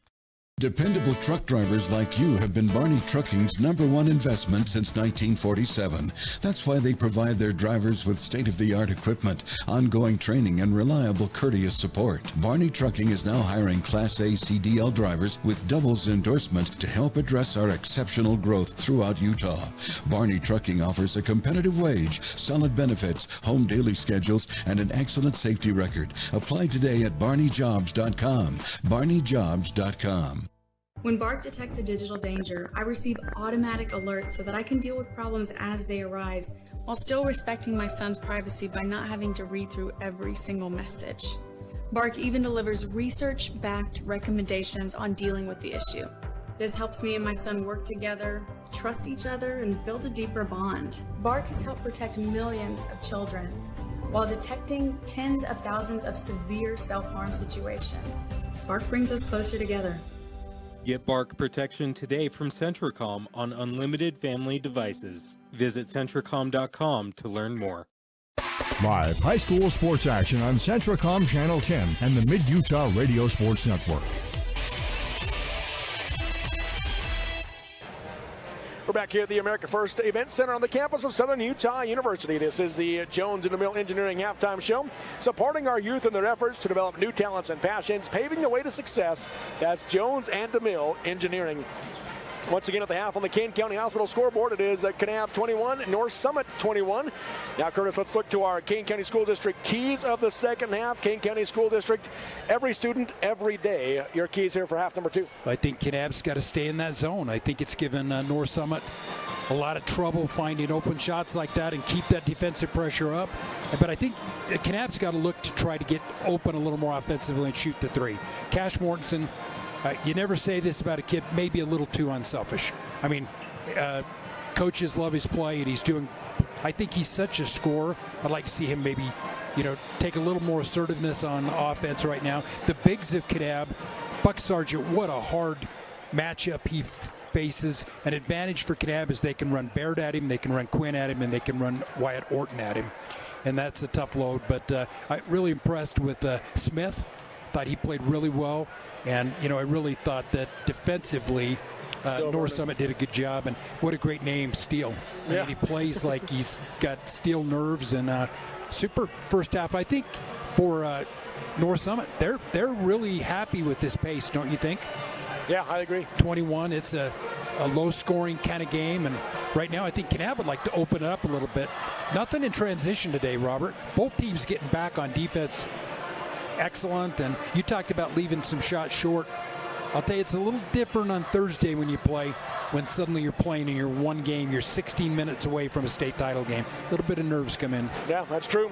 Dependable truck drivers like you have been Barney Trucking's #1 investment since 1947. That's why they provide their drivers with state-of-the-art equipment, ongoing training, and reliable, courteous support. Barney Trucking is now hiring Class A CDL drivers with doubles endorsement to help address our exceptional growth throughout Utah. Barney Trucking offers a competitive wage, solid benefits, home daily schedules, and an excellent safety record. Apply today at barneyjobs.com. barneyjobs.com. When BARC detects a digital danger, I receive automatic alerts so that I can deal with problems as they arise, while still respecting my son's privacy by not having to read through every single message. BARC even delivers research-backed recommendations on dealing with the issue. This helps me and my son work together, trust each other, and build a deeper bond. BARC has helped protect millions of children while detecting tens of thousands of severe self-harm situations. BARC brings us closer together. Get BARC protection today from Centricom on unlimited family devices. Visit Centricom.com to learn more. Live high school sports action on Centricom Channel 10 and the Mid-Utah Radio Sports Network. We're back here at the America First Event Center on the campus of Southern Utah University. This is the Jones and DeMille Engineering Halftime Show, supporting our youth in their efforts to develop new talents and passions, paving the way to success. That's Jones and DeMille Engineering. Once again at the half on the Kane County Hospital scoreboard, it is Kanab 21, North Summit 21. Now, Curtis, let's look to our Kane County School District keys of the second half. Kane County School District, every student, every day. Your keys here for half number 2. I think Kanab's got to stay in that zone. I think it's given North Summit a lot of trouble finding open shots like that and keep that defensive pressure up. But I think Kanab's got to look to try to get open a little more offensively and shoot the 3. Cash Mortensen, you never say this about a kid, maybe a little too unselfish. I mean, coaches love his play, and he's doing, I think he's such a scorer. I'd like to see him maybe, take a little more assertiveness on offense right now. The bigs of Kanab, Buck Sargent, what a hard matchup he faces. An advantage for Kanab is they can run Baird at him, they can run Quinn at him, and they can run Wyatt Orton at him. And that's a tough load, but I'm really impressed with Smith. Thought he played really well, and I really thought that defensively North Summit did a good job. And what a great name, Steele. I mean, he plays like he's got steel nerves, and super first half. I think for North Summit, they're really happy with this pace, don't you think? Yeah, I agree. 21, it's a low-scoring kind of game, and right now I think Kanab would like to open it up a little bit. Nothing in transition today, Robert. Both teams getting back on defense. Excellent, and you talked about leaving some shots short. I'll tell you, it's a little different on Thursday when you play, when suddenly you're playing in your one game, you're 16 minutes away from a state title game. A little bit of nerves come in. Yeah, that's true.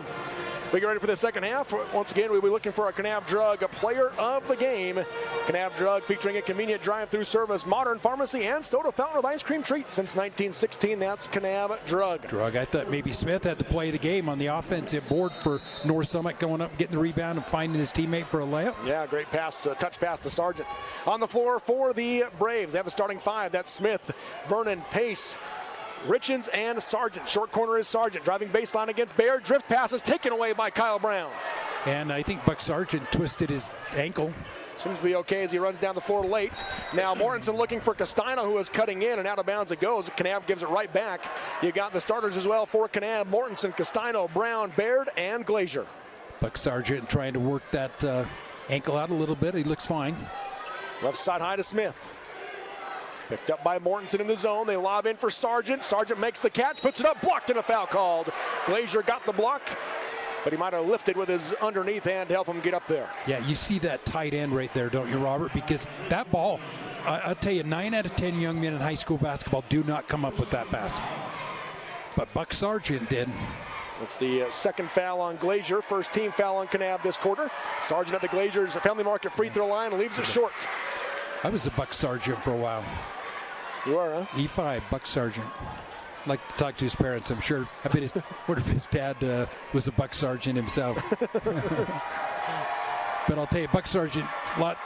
We get ready for the second half. Once again, we'll be looking for a Kanab Drug, a player of the game. Kanab Drug featuring a convenient drive-through service, modern pharmacy, and soda fountain with ice cream treat since 1916. That's Kanab Drug. I thought maybe Smith had to play the game on the offensive board for North Summit, going up, getting the rebound, and finding his teammate for a layup. Yeah, great pass, touch pass to Sargent. On the floor for the Braves, they have the starting 5. That's Smith, Vernon, Pace, Richens, and Sargent. Short corner is Sargent, driving baseline against Baird. Drift passes taken away by Kyle Brown. And I think Buck Sargent twisted his ankle. Seems to be okay as he runs down the floor late. Now Mortensen looking for Castino, who is cutting in, and out of bounds it goes. Kanab gives it right back. You got the starters as well for Kanab: Mortensen, Castino, Brown, Baird, and Glazier. Buck Sargent trying to work that ankle out a little bit. He looks fine. Left side high to Smith. Picked up by Mortensen in the zone. They lob in for Sargent. Sargent makes the catch, puts it up, blocked, and a foul called. Glazier got the block. but he might have lifted with his underneath hand to help him get up there. Yeah, you see that tight end right there, don't you, Robert? Because that ball, I'll tell you, 9 out of 10 young men in high school basketball do not come up with that pass. But Buck Sargent did. It's the second foul on Glazier, first team foul on Kanab this quarter. Sargent at the Glazier's Family Market free throw line, leaves it short. I was a Buck Sargent for a while. You are, huh? E5, Buck Sargent. Like to talk to his parents, I'm sure. I bet wonder if his dad was a Buck Sargent himself. But I'll tell you, Buck Sargent, a lot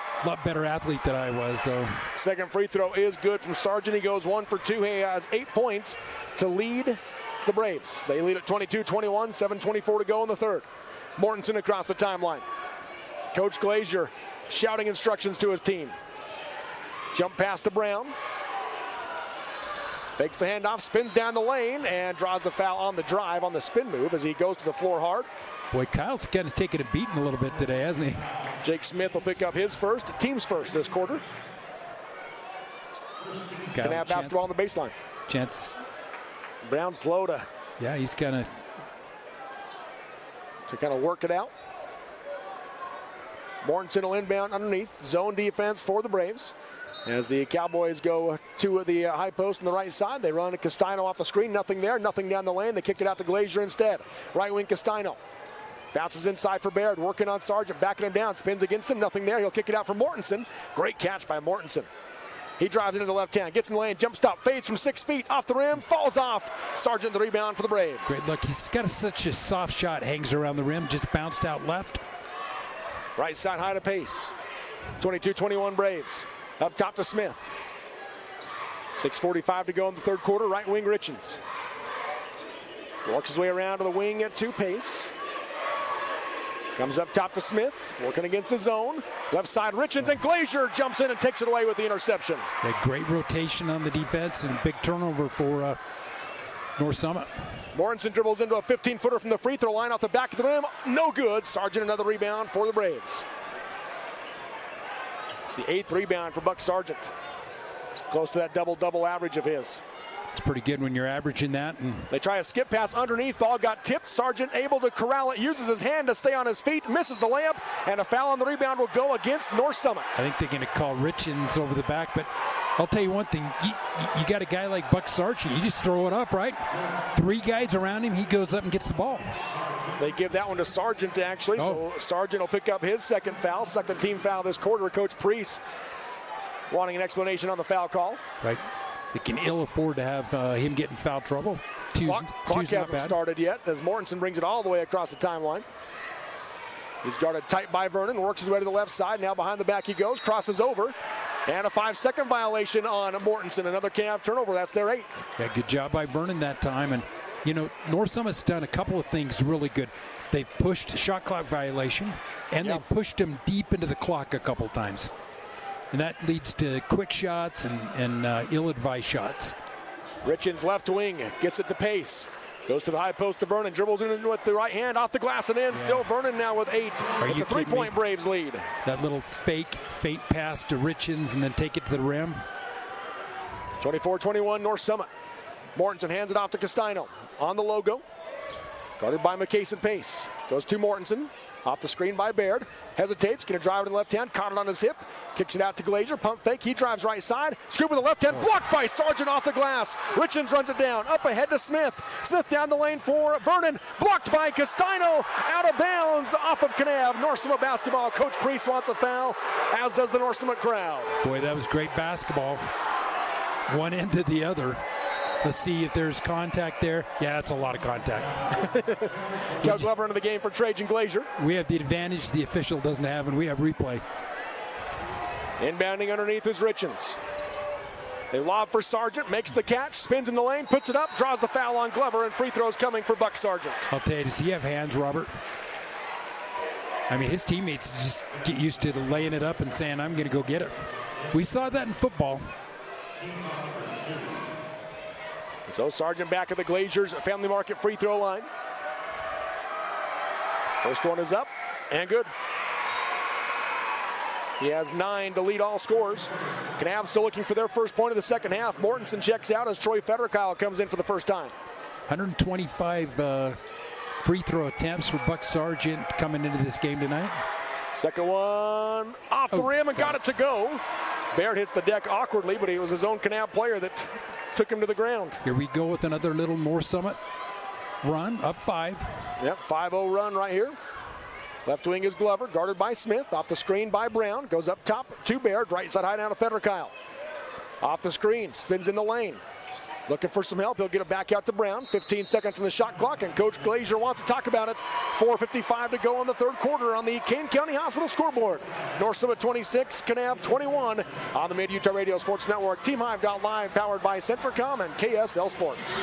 better athlete than I was. So second free throw is good from Sargent. He goes 1 for 2. He has 8 points to lead the Braves. They lead at 22-21, 7:24 to go in the third. Mortensen across the timeline. Coach Glazier shouting instructions to his team. Jump pass to Brown. Fakes the handoff, spins down the lane, and draws the foul on the drive on the spin move as he goes to the floor hard. Boy, Kyle's kind of taking a beating a little bit today, hasn't he? Jake Smith will pick up his first, team's first this quarter. Can have basketball on the baseline. Chance. Brown slow to. Yeah, he's kind of. To kind of work it out. Mortensen will inbound underneath. Zone defense for the Braves. As the Cowboys go to the high post on the right side, they run Castino off the screen. Nothing there, nothing down the lane. They kick it out to Glazier instead. Right wing Castino. Bounces inside for Baird, working on Sargent, backing him down. Spins against him, nothing there. He'll kick it out for Mortensen. Great catch by Mortensen. He drives into the left hand, gets in the lane, jump stop, fades from 6 feet, off the rim, falls off. Sargent the rebound for the Braves. Great look. He's got such a soft shot, hangs around the rim, just bounced out left. Right side high to pace. 22-21 Braves. Up top to Smith. 6:45 to go in the third quarter. Right wing Richens. Works his way around to the wing at 2 pace. Comes up top to Smith, working against the zone. Left side Richens, and Glazier jumps in and takes it away with the interception. A great rotation on the defense and big turnover for North Summit. Mortensen dribbles into a 15-footer from the free throw line off the back of the rim. No good. Sargent another rebound for the Braves. It's the 8th rebound for Buck Sargent. It's close to that double-double average of his. It's pretty good when you're averaging that. And they try a skip pass underneath. Ball got tipped. Sargent able to corral it. Uses his hand to stay on his feet. Misses the layup. And a foul on the rebound will go against North Summit. I think they're going to call Richens over the back. But I'll tell you one thing. You got a guy like Buck Sargent. You just throw it up, right? 3 guys around him. He goes up and gets the ball. They give that one to Sargent, actually. So Sargent will pick up his second foul. Second team foul this quarter. Coach Priest wanting an explanation on the foul call. Right. They can ill afford to have him get in foul trouble. Clock hasn't started yet as Mortensen brings it all the way across the timeline. He's guarded tight by Vernon, works his way to the left side. Now behind the back he goes, crosses over. And a 5-second violation on Mortensen. Another Cavs turnover. That's their 8th. Yeah, good job by Vernon that time. And, you know, North Summit's done a couple of things really good. They pushed shot clock violation, and they pushed him deep into the clock a couple times. And that leads to quick shots and ill-advised shots. Richens left wing, gets it to pace. Goes to the high post to Vernon, dribbles in with the right hand, off the glass and in. Yeah. Still Vernon now with 8. It's a 3-point Braves lead. That little feint pass to Richens and then take it to the rim. 24-21 North Summit. Mortensen hands it off to Castino. On the logo. Guarded by McCason Pace. Goes to Mortensen. Off the screen by Baird. Hesitates, going to drive it in the left hand. Caught it on his hip. Kicks it out to Glazier. Pump fake. He drives right side. Scoop with the left hand. Blocked by Sargent off the glass. Richens runs it down. Up ahead to Smith. Smith down the lane for Vernon. Blocked by Castino. Out of bounds off of Kanab. North Summit basketball. Coach Priest wants a foul, as does the North Summit crowd. Boy, that was great basketball. One end to the other. Let's see if there's contact there. Yeah, that's a lot of contact. Cal Glover into the game for Trajan Glazier. We have the advantage the official doesn't have, and we have replay. Inbounding underneath is Richens. They lob for Sargent, makes the catch, spins in the lane, puts it up, draws the foul on Glover, and free throws coming for Buck Sargent. I'll tell you, does he have hands, Robert? I mean, his teammates just get used to laying it up and saying, I'm going to go get it. We saw that in football. So Sargent back at the Glazier's Family Market free throw line. First one is up and good. He has 9 to lead all scores. Kanab still looking for their first point of the second half. Mortensen checks out as Troy Federkyle comes in for the first time. 125 free throw attempts for Buck Sargent coming into this game tonight. Second one off the rim and got it to go. Baird hits the deck awkwardly, but he was his own Kanab player that took him to the ground. Here we go with another little North Summit run, up 5. Yep, 5-0 run right here. Left wing is Glover, guarded by Smith. Off the screen by Brown. Goes up top to Baird. Right side high down to Federer. Off the screen, spins in the lane. Looking for some help. He'll get it back out to Brown. 15 seconds on the shot clock, and Coach Glazier wants to talk about it. 4:55 to go in the third quarter on the Kane County Hospital scoreboard. North Summit 26, Kanab 21 on the Mid-Utah Radio Sports Network. TeamHive.live, powered by Centricom and KSL Sports.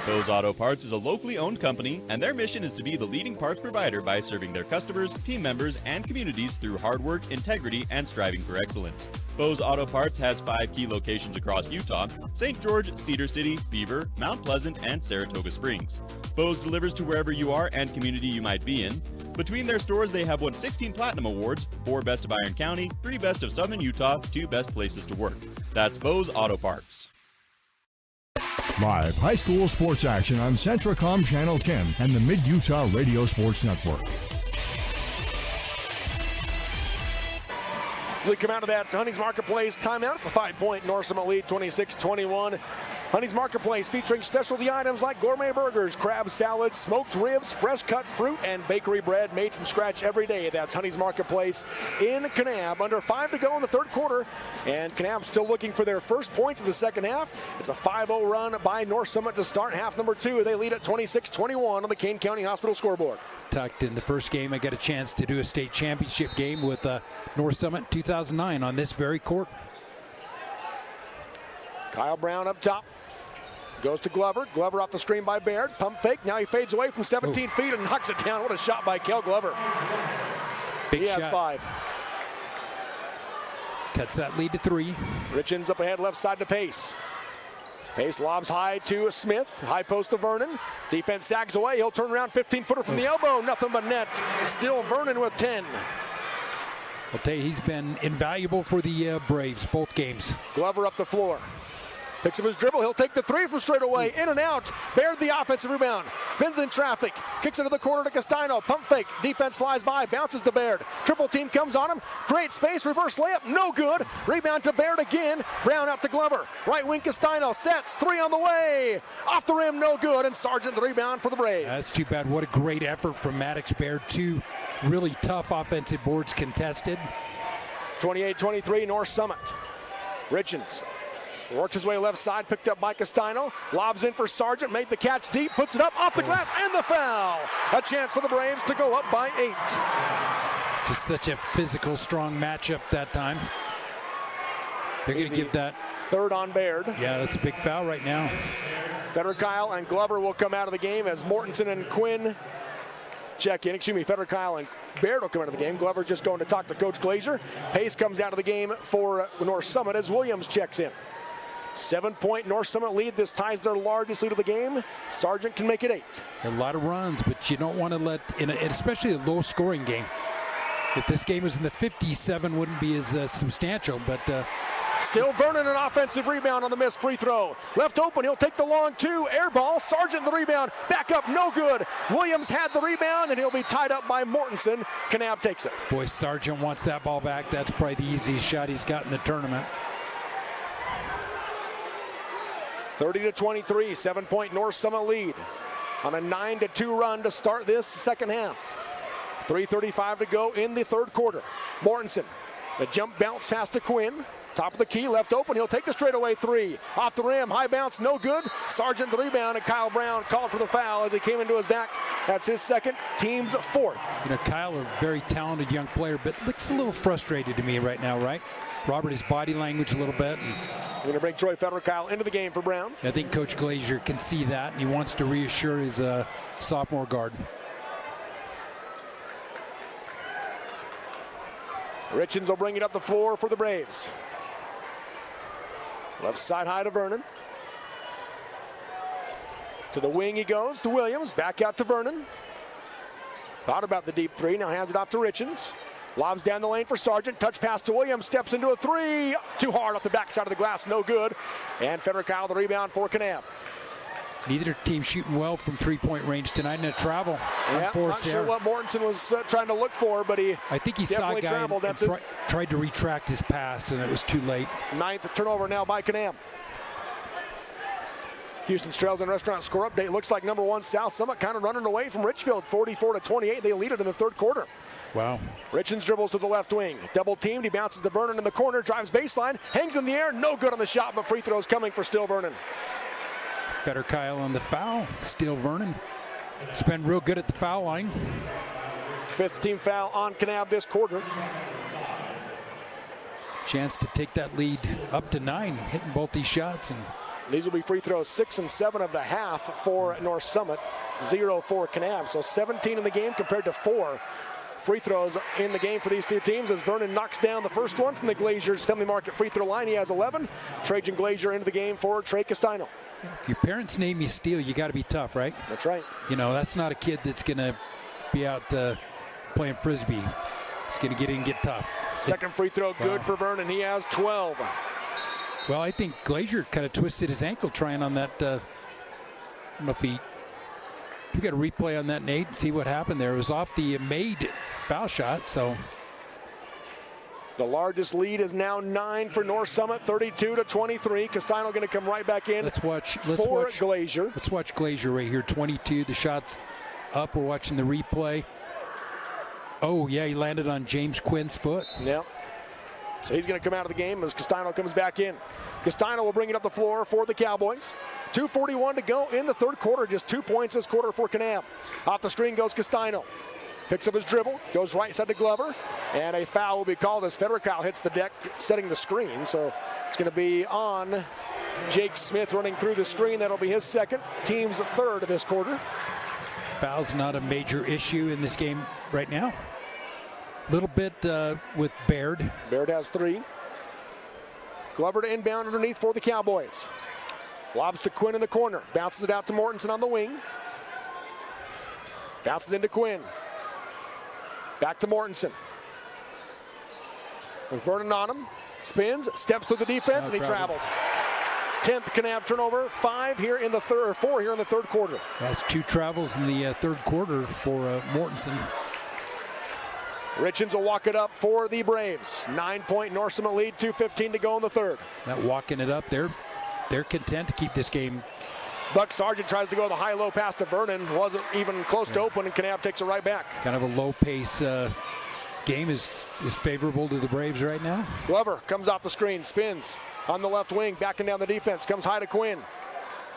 Bose Auto Parts is a locally owned company, and their mission is to be the leading parts provider by serving their customers, team members, and communities through hard work, integrity, and striving for excellence. Bose Auto Parts has 5 key locations across Utah: St. George, Cedar City, Beaver, Mount Pleasant, and Saratoga Springs. Bose delivers to wherever you are and community you might be in. Between their stores, they have won 16 Platinum Awards, 4 Best of Iron County, 3 Best of Southern Utah, 2 Best Places to Work. That's Bose Auto Parts. Live high school sports action on Centricom Channel 10 and the Mid-Utah Radio Sports Network. As we come out of that Honey's Marketplace timeout, it's a 5-point North Summit lead, 26-21. Honey's Marketplace featuring specialty items like gourmet burgers, crab salads, smoked ribs, fresh cut fruit, and bakery bread made from scratch every day. That's Honey's Marketplace in Kanab. Under 5 to go in the third quarter, and Kanab still looking for their first points of the second half. It's a 5-0 run by North Summit to start half number 2. They lead at 26-21 on the Kane County Hospital scoreboard. Tucked in the first game, I got a chance to do a state championship game with North Summit 2009 on this very court. Kyle Brown up top. Goes to Glover. Glover off the screen by Baird. Pump fake. Now he fades away from 17 feet and knocks it down. What a shot by Kel Glover. Big he shot. has 5. Cuts that lead to 3. Richens up ahead, left side to Pace. Pace lobs high to Smith. High post to Vernon. Defense sags away. He'll turn around, 15-footer from the elbow. Nothing but net. Still Vernon with 10. I'll tell you, he's been invaluable for the Braves, both games. Glover up the floor. Picks up his dribble. He'll take the 3 from straight away. In and out. Baird the offensive rebound. Spins in traffic. Kicks into the corner to Castino. Pump fake. Defense flies by. Bounces to Baird. Triple team comes on him. Great space. Reverse layup. No good. Rebound to Baird again. Brown out to Glover. Right wing Castino. Sets. 3 on the way. Off the rim. No good. And Sargent the rebound for the Braves. That's too bad. What a great effort from Maddox Baird. 2 really tough offensive boards contested. 28-23 North Summit. Richens worked his way left side, picked up by Castino. Lobs in for Sargent, made the catch deep, puts it up, off the glass, and the foul. A chance for the Braves to go up by 8. Just such a physical, strong matchup that time. They're going to give that. 3rd on Baird. Yeah, that's a big foul right now. Federer and Glover will come out of the game as Mortensen and Quinn check in. Federer and Baird will come out of the game. Glover just going to talk to Coach Glazier. Pace comes out of the game for North Summit as Williams checks in. 7-point North Summit lead. This ties their largest lead of the game. Sargent can make it 8. A lot of runs, but you don't want to let, especially a low-scoring game. If this game was in the 50s, 7 wouldn't be as substantial, but... Still Vernon, an offensive rebound on the missed free throw. Left open, he'll take the long 2. Air ball, Sargent the rebound. Back up, no good. Williams had the rebound, and he'll be tied up by Mortensen. Kanab takes it. Boy, Sargent wants that ball back. That's probably the easiest shot he's got in the tournament. 30-23, 7-point North Summit lead on a 9-2 run to start this second half. 3:35 to go in the third quarter. Mortensen, the jump bounce pass to Quinn. Top of the key, left open. He'll take the straightaway 3. Off the rim, high bounce, no good. Sargent the rebound, and Kyle Brown called for the foul as he came into his back. That's his second, team's 4th. Kyle, a very talented young player, but looks a little frustrated to me right now, right? Robert, his body language a little bit. We're going to bring Troy Federer into the game for Brown. I think Coach Glazier can see that, and he wants to reassure his sophomore guard. Richens will bring it up the floor for the Braves. Left side high to Vernon. To the wing he goes to Williams. Back out to Vernon. Thought about the deep 3. Now hands it off to Richens. Lobs down the lane for Sargent. Touch pass to Williams. Steps into a 3. Too hard off the backside of the glass. No good. And Federer the rebound for Kanab. Neither team shooting well from three-point range tonight in a travel. Yeah, not sure what Mortensen was trying to look for, but I think he saw a guy and tried to retract his pass, and it was too late. 9th turnover now by Kanab. Houston Trails and Restaurant score update. Looks like number 1 South Summit kind of running away from Richfield, 44-28. They lead it in the third quarter. Wow. Richens dribbles to the left wing. Double teamed. He bounces to Vernon in the corner. Drives baseline. Hangs in the air. No good on the shot, but free throws coming for Still Vernon. Feder-Kyle on the foul. Still Vernon. It's been real good at the foul line. 5th team foul on Kanab this quarter. Chance to take that lead up to 9, hitting both these shots. And these will be free throws, 6 and 7 of the half for North Summit, 0 for Kanab. So 17 in the game compared to 4 free throws in the game for these two teams as Vernon knocks down the first one from the Glazers Family Market free throw line. He has 11. Trajan Glazier into the game for Trey Castino. If your parents name you Steele, you got to be tough, right? That's right. You know, that's not a kid that's going to be out playing Frisbee. He's going to get in and get tough. Second free throw good for Vernon. He has 12. Well, I think Glazier kind of twisted his ankle trying on that. I don't know if we got a replay on that, Nate, and see what happened there. It was off the made foul shot, so. The largest lead is now 9 for North Summit, 32-23. Castino going to come right back in. Let's watch Glazier. Let's watch Glazier right here. 22. The shot's up. We're watching the replay. Oh yeah, he landed on James Quinn's foot. Yep. So he's going to come out of the game as Castino comes back in. Castino will bring it up the floor for the Cowboys. 2:41 to go in the third quarter. Just 2 points this quarter for Kanab. Off the screen goes Castino. Picks up his dribble, goes right side to Glover, and a foul will be called as Feder-Kyle hits the deck, setting the screen. So it's going to be on Jake Smith running through the screen. That'll be his second, team's third of this quarter. Foul's not a major issue in this game right now. A little bit with Baird. Baird has 3. Glover to inbound underneath for the Cowboys. Lobs to Quinn in the corner. Bounces it out to Mortensen on the wing. Bounces into Quinn. Back to Mortensen. With Vernon on him. Spins, steps through the defense, and he traveled. 10th Kanab turnover, 5 here in the third, or 4 here in the third quarter. That's 2 travels in the third quarter for Mortensen. Richens will walk it up for the Braves. 9-point North Summit lead, 2:15 to go in the third. Not walking it up, they're content to keep this game. Buck Sargent tries to go the high-low pass to Vernon. Wasn't even close to open, and Kanab takes it right back. Kind of a low-pace game is favorable to the Braves right now. Glover comes off the screen, spins on the left wing, backing down the defense, comes high to Quinn.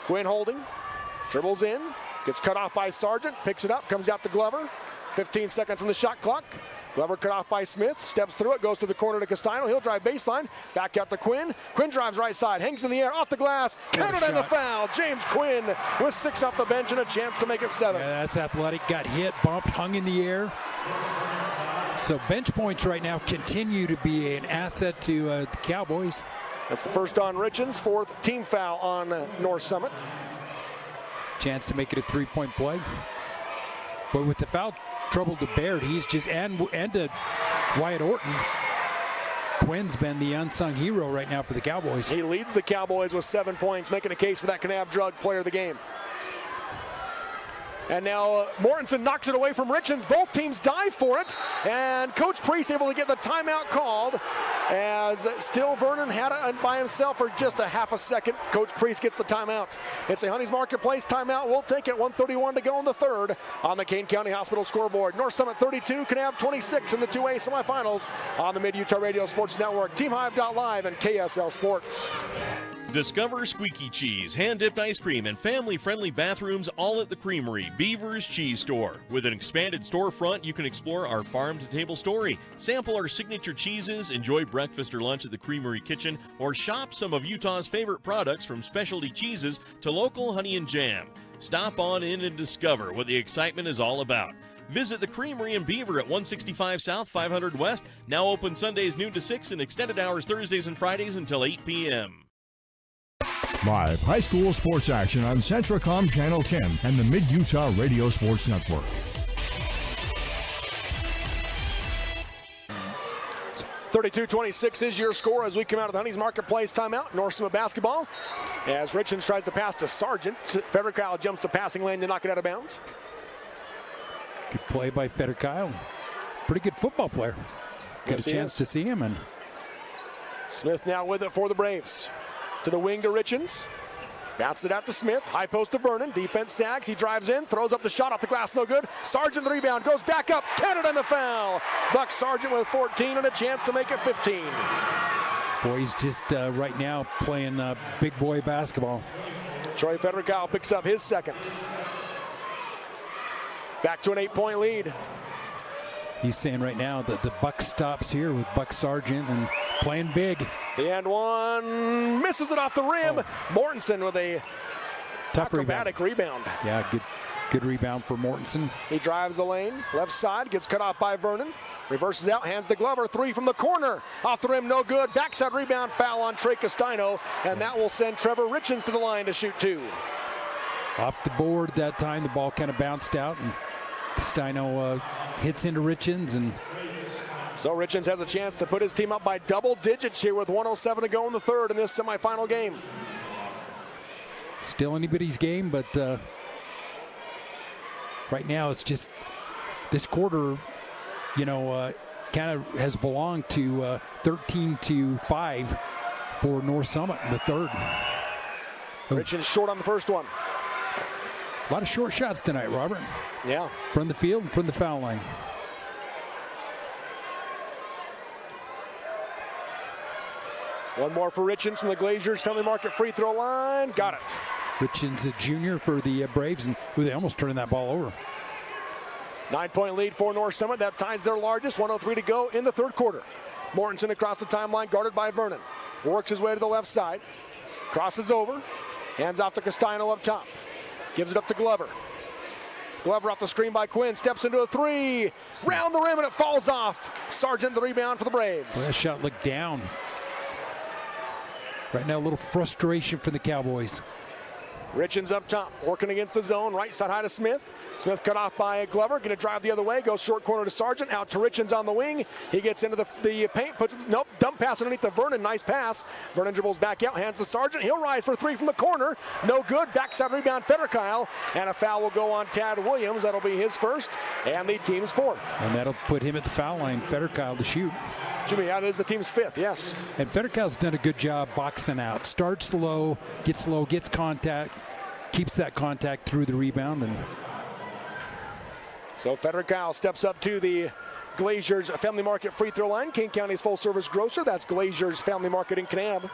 Quinn holding, dribbles in, gets cut off by Sargent, picks it up, comes out to Glover. 15 seconds on the shot clock. Glover cut off by Smith, steps through it, goes to the corner to Castino. He'll drive baseline, back out to Quinn. Quinn drives right side, hangs in the air, off the glass, counted and the foul. James Quinn with 6 off the bench and a chance to make it 7. Yeah, that's athletic, got hit, bumped, hung in the air. So bench points right now continue to be an asset to the Cowboys. That's the first on Richens, 4th team foul on North Summit. Chance to make it a 3-point play. But with the foul trouble to Baird, he's just, and to Wyatt Orton. Quinn's been the unsung hero right now for the Cowboys. He leads the Cowboys with 7 points, making a case for that Kanab drug player of the game. And now Mortensen knocks it away from Richens. Both teams dive for it. And Coach Priest able to get the timeout called as still Vernon had it by himself for just a half a second. Coach Priest gets the timeout. It's a Honey's Marketplace timeout. We'll take it. 1:31 to go in the third on the Kane County Hospital scoreboard. North Summit 32, Kanab 26 in the 2A semifinals on the Mid-Utah Radio Sports Network, TeamHive.live, and KSL Sports. Discover squeaky cheese, hand-dipped ice cream, and family-friendly bathrooms all at the Creamery, Beaver's Cheese Store. With an expanded storefront, you can explore our farm-to-table story, sample our signature cheeses, enjoy breakfast or lunch at the Creamery kitchen, or shop some of Utah's favorite products from specialty cheeses to local honey and jam. Stop on in and discover what the excitement is all about. Visit the Creamery in Beaver at 165 South, 500 West, now open Sundays noon to 6 and extended hours Thursdays and Fridays until 8 p.m. Live high school sports action on Centracom Channel 10 and the Mid-Utah Radio Sports Network. 32-26 is your score as we come out of the Honeys Marketplace timeout. North Summit basketball. As Richens tries to pass to Sargent. Federkyle jumps the passing lane to knock it out of bounds. Good play by Federkyle. Pretty good football player. Got a chance to see him. And Smith now with it for the Braves. To the wing to Richens. Bounces it out to Smith. High post to Vernon. Defense sags. He drives in. Throws up the shot off the glass. No good. Sargent the rebound. Goes back up. Canada in the foul. Buck Sargent with 14 and a chance to make it 15. Boy, he's just right now playing big boy basketball. Troy Federkyle picks up his second. Back to an 8-point lead. He's saying right now that the buck stops here with Buck Sargent and playing big. The and one misses it off the rim. Mortensen with a tough acrobatic rebound. Yeah, good rebound for Mortensen. He drives the lane, left side, gets cut off by Vernon. Reverses out, hands to Glover, three from the corner. Off the rim, no good. Backside rebound, foul on Trey Castino, and that will send Trevor Richens to the line to shoot two. Off the board that time, the ball kind of bounced out, and Castino hits into Richens, and so Richens has a chance to put his team up by double digits here with 1:07 to go in the third in this semifinal game. Still anybody's game, but right now it's just this quarter, kind of has belonged to 13-5 for North Summit in the third. Richens short on the first one. A lot of short shots tonight, Robert. Yeah. From the field and from the foul line. One more for Richens from the Glaziers Family Market free throw line. Got it. Richens, a junior for the Braves, and they almost turning that ball over. 9-point lead for North Summit. That ties their largest. 1:03 to go in the third quarter. Mortensen across the timeline, guarded by Vernon. Works his way to the left side. Crosses over. Hands off to Castino up top. Gives it up to Glover. Glover off the screen by Quinn. Steps into a three. Round the rim and it falls off. Sargent the rebound for the Braves. Well, that shot looked down. Right now a little frustration for the Cowboys. Richens up top, working against the zone. Right side high to Smith. Smith cut off by Glover. Going to drive the other way. Goes short corner to Sargent. Out to Richens on the wing. He gets into the paint. Dump pass underneath to Vernon. Nice pass. Vernon dribbles back out. Hands to Sargent. He'll rise for three from the corner. No good. Backside rebound Federkyle. And a foul will go on Tad Williams. That'll be his first and the team's fourth. And that'll put him at the foul line. Federkyle to shoot. Jimmy, that is the team's fifth, yes. And Federkyle's done a good job boxing out. Starts low, gets contact. Keeps that contact through the rebound. And so Federkyle steps up to the Glaziers Family Market free throw line. King County's full service grocer. That's Glaziers Family Market in Kanab.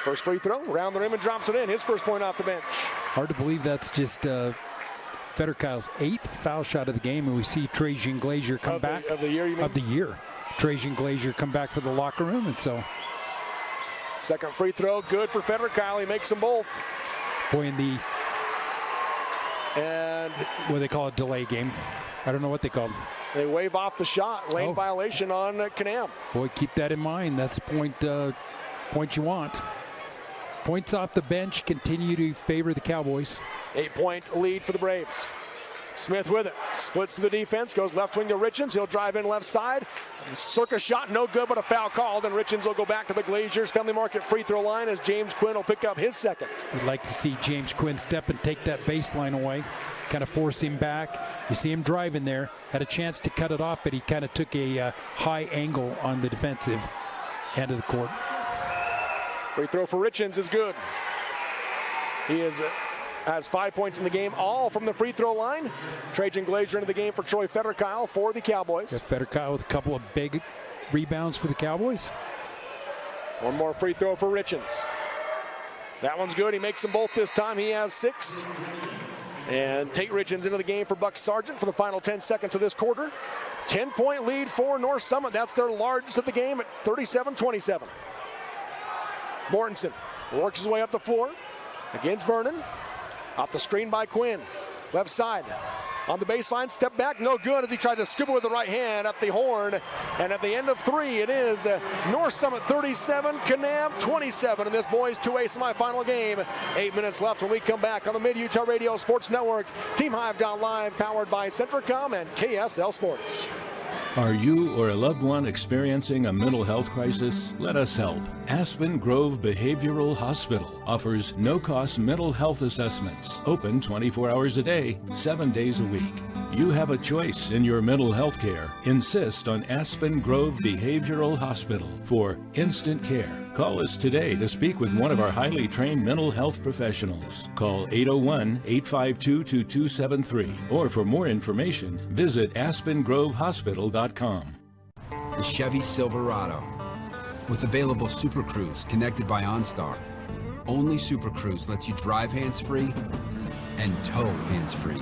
First free throw, around the rim and drops it in. His first point off the bench. Hard to believe that's just Federkyle's 8th foul shot of the game, and we see Trajan Glazier come back. Of the year, you mean? Of the year. Trajan Glazier come back for the locker room, and so. Second free throw, good for Federkyle. He makes them both. Boy, in the. And. What do they call a delay game? I don't know what they call it. They wave off the shot. Lane violation on Kanab. Boy, keep that in mind. That's the point you want. Points off the bench continue to favor the Cowboys. 8-point lead for the Braves. Smith with it. Splits to the defense. Goes left wing to Richens. He'll drive in left side. Circus shot, no good, but a foul called. And Richens will go back to the Glaziers Family Market free throw line as James Quinn will pick up his second. We'd like to see James Quinn step and take that baseline away. Kind of force him back. You see him driving there. Had a chance to cut it off, but he kind of took a high angle on the defensive end of the court. Free throw for Richens is good. He has 5 points in the game, all from the free throw line. Trajan Glazier into the game for Troy Federkyle for the Cowboys. Yeah, Federkyle with a couple of big rebounds for the Cowboys. One more free throw for Richens. That one's good. He makes them both this time. He has 6. And Tate Richens into the game for Buck Sargent for the final 10 seconds of this quarter. 10-point lead for North Summit. That's their largest of the game at 37-27. Mortensen works his way up the floor against Vernon. Off the screen by Quinn. Left side. On the baseline, step back, no good as he tried to scoop it with the right hand at the horn. And at the end of 3, it is North Summit 37, Kanab 27 in this boys 2A semifinal game. 8 minutes left when we come back on the Mid-Utah Radio Sports Network. TeamHive.live, powered by Centricom and KSL Sports. Are you or a loved one experiencing a mental health crisis? Let us help. Aspen Grove Behavioral Hospital offers no-cost mental health assessments, open 24 hours a day, 7 days a week. You have a choice in your mental health care. Insist on Aspen Grove Behavioral Hospital for instant care. Call us today to speak with one of our highly trained mental health professionals. Call 801-852-2273. Or for more information, visit aspengrovehospital.com. The Chevy Silverado. With available Super Cruise connected by OnStar. Only Super Cruise lets you drive hands-free and tow hands-free.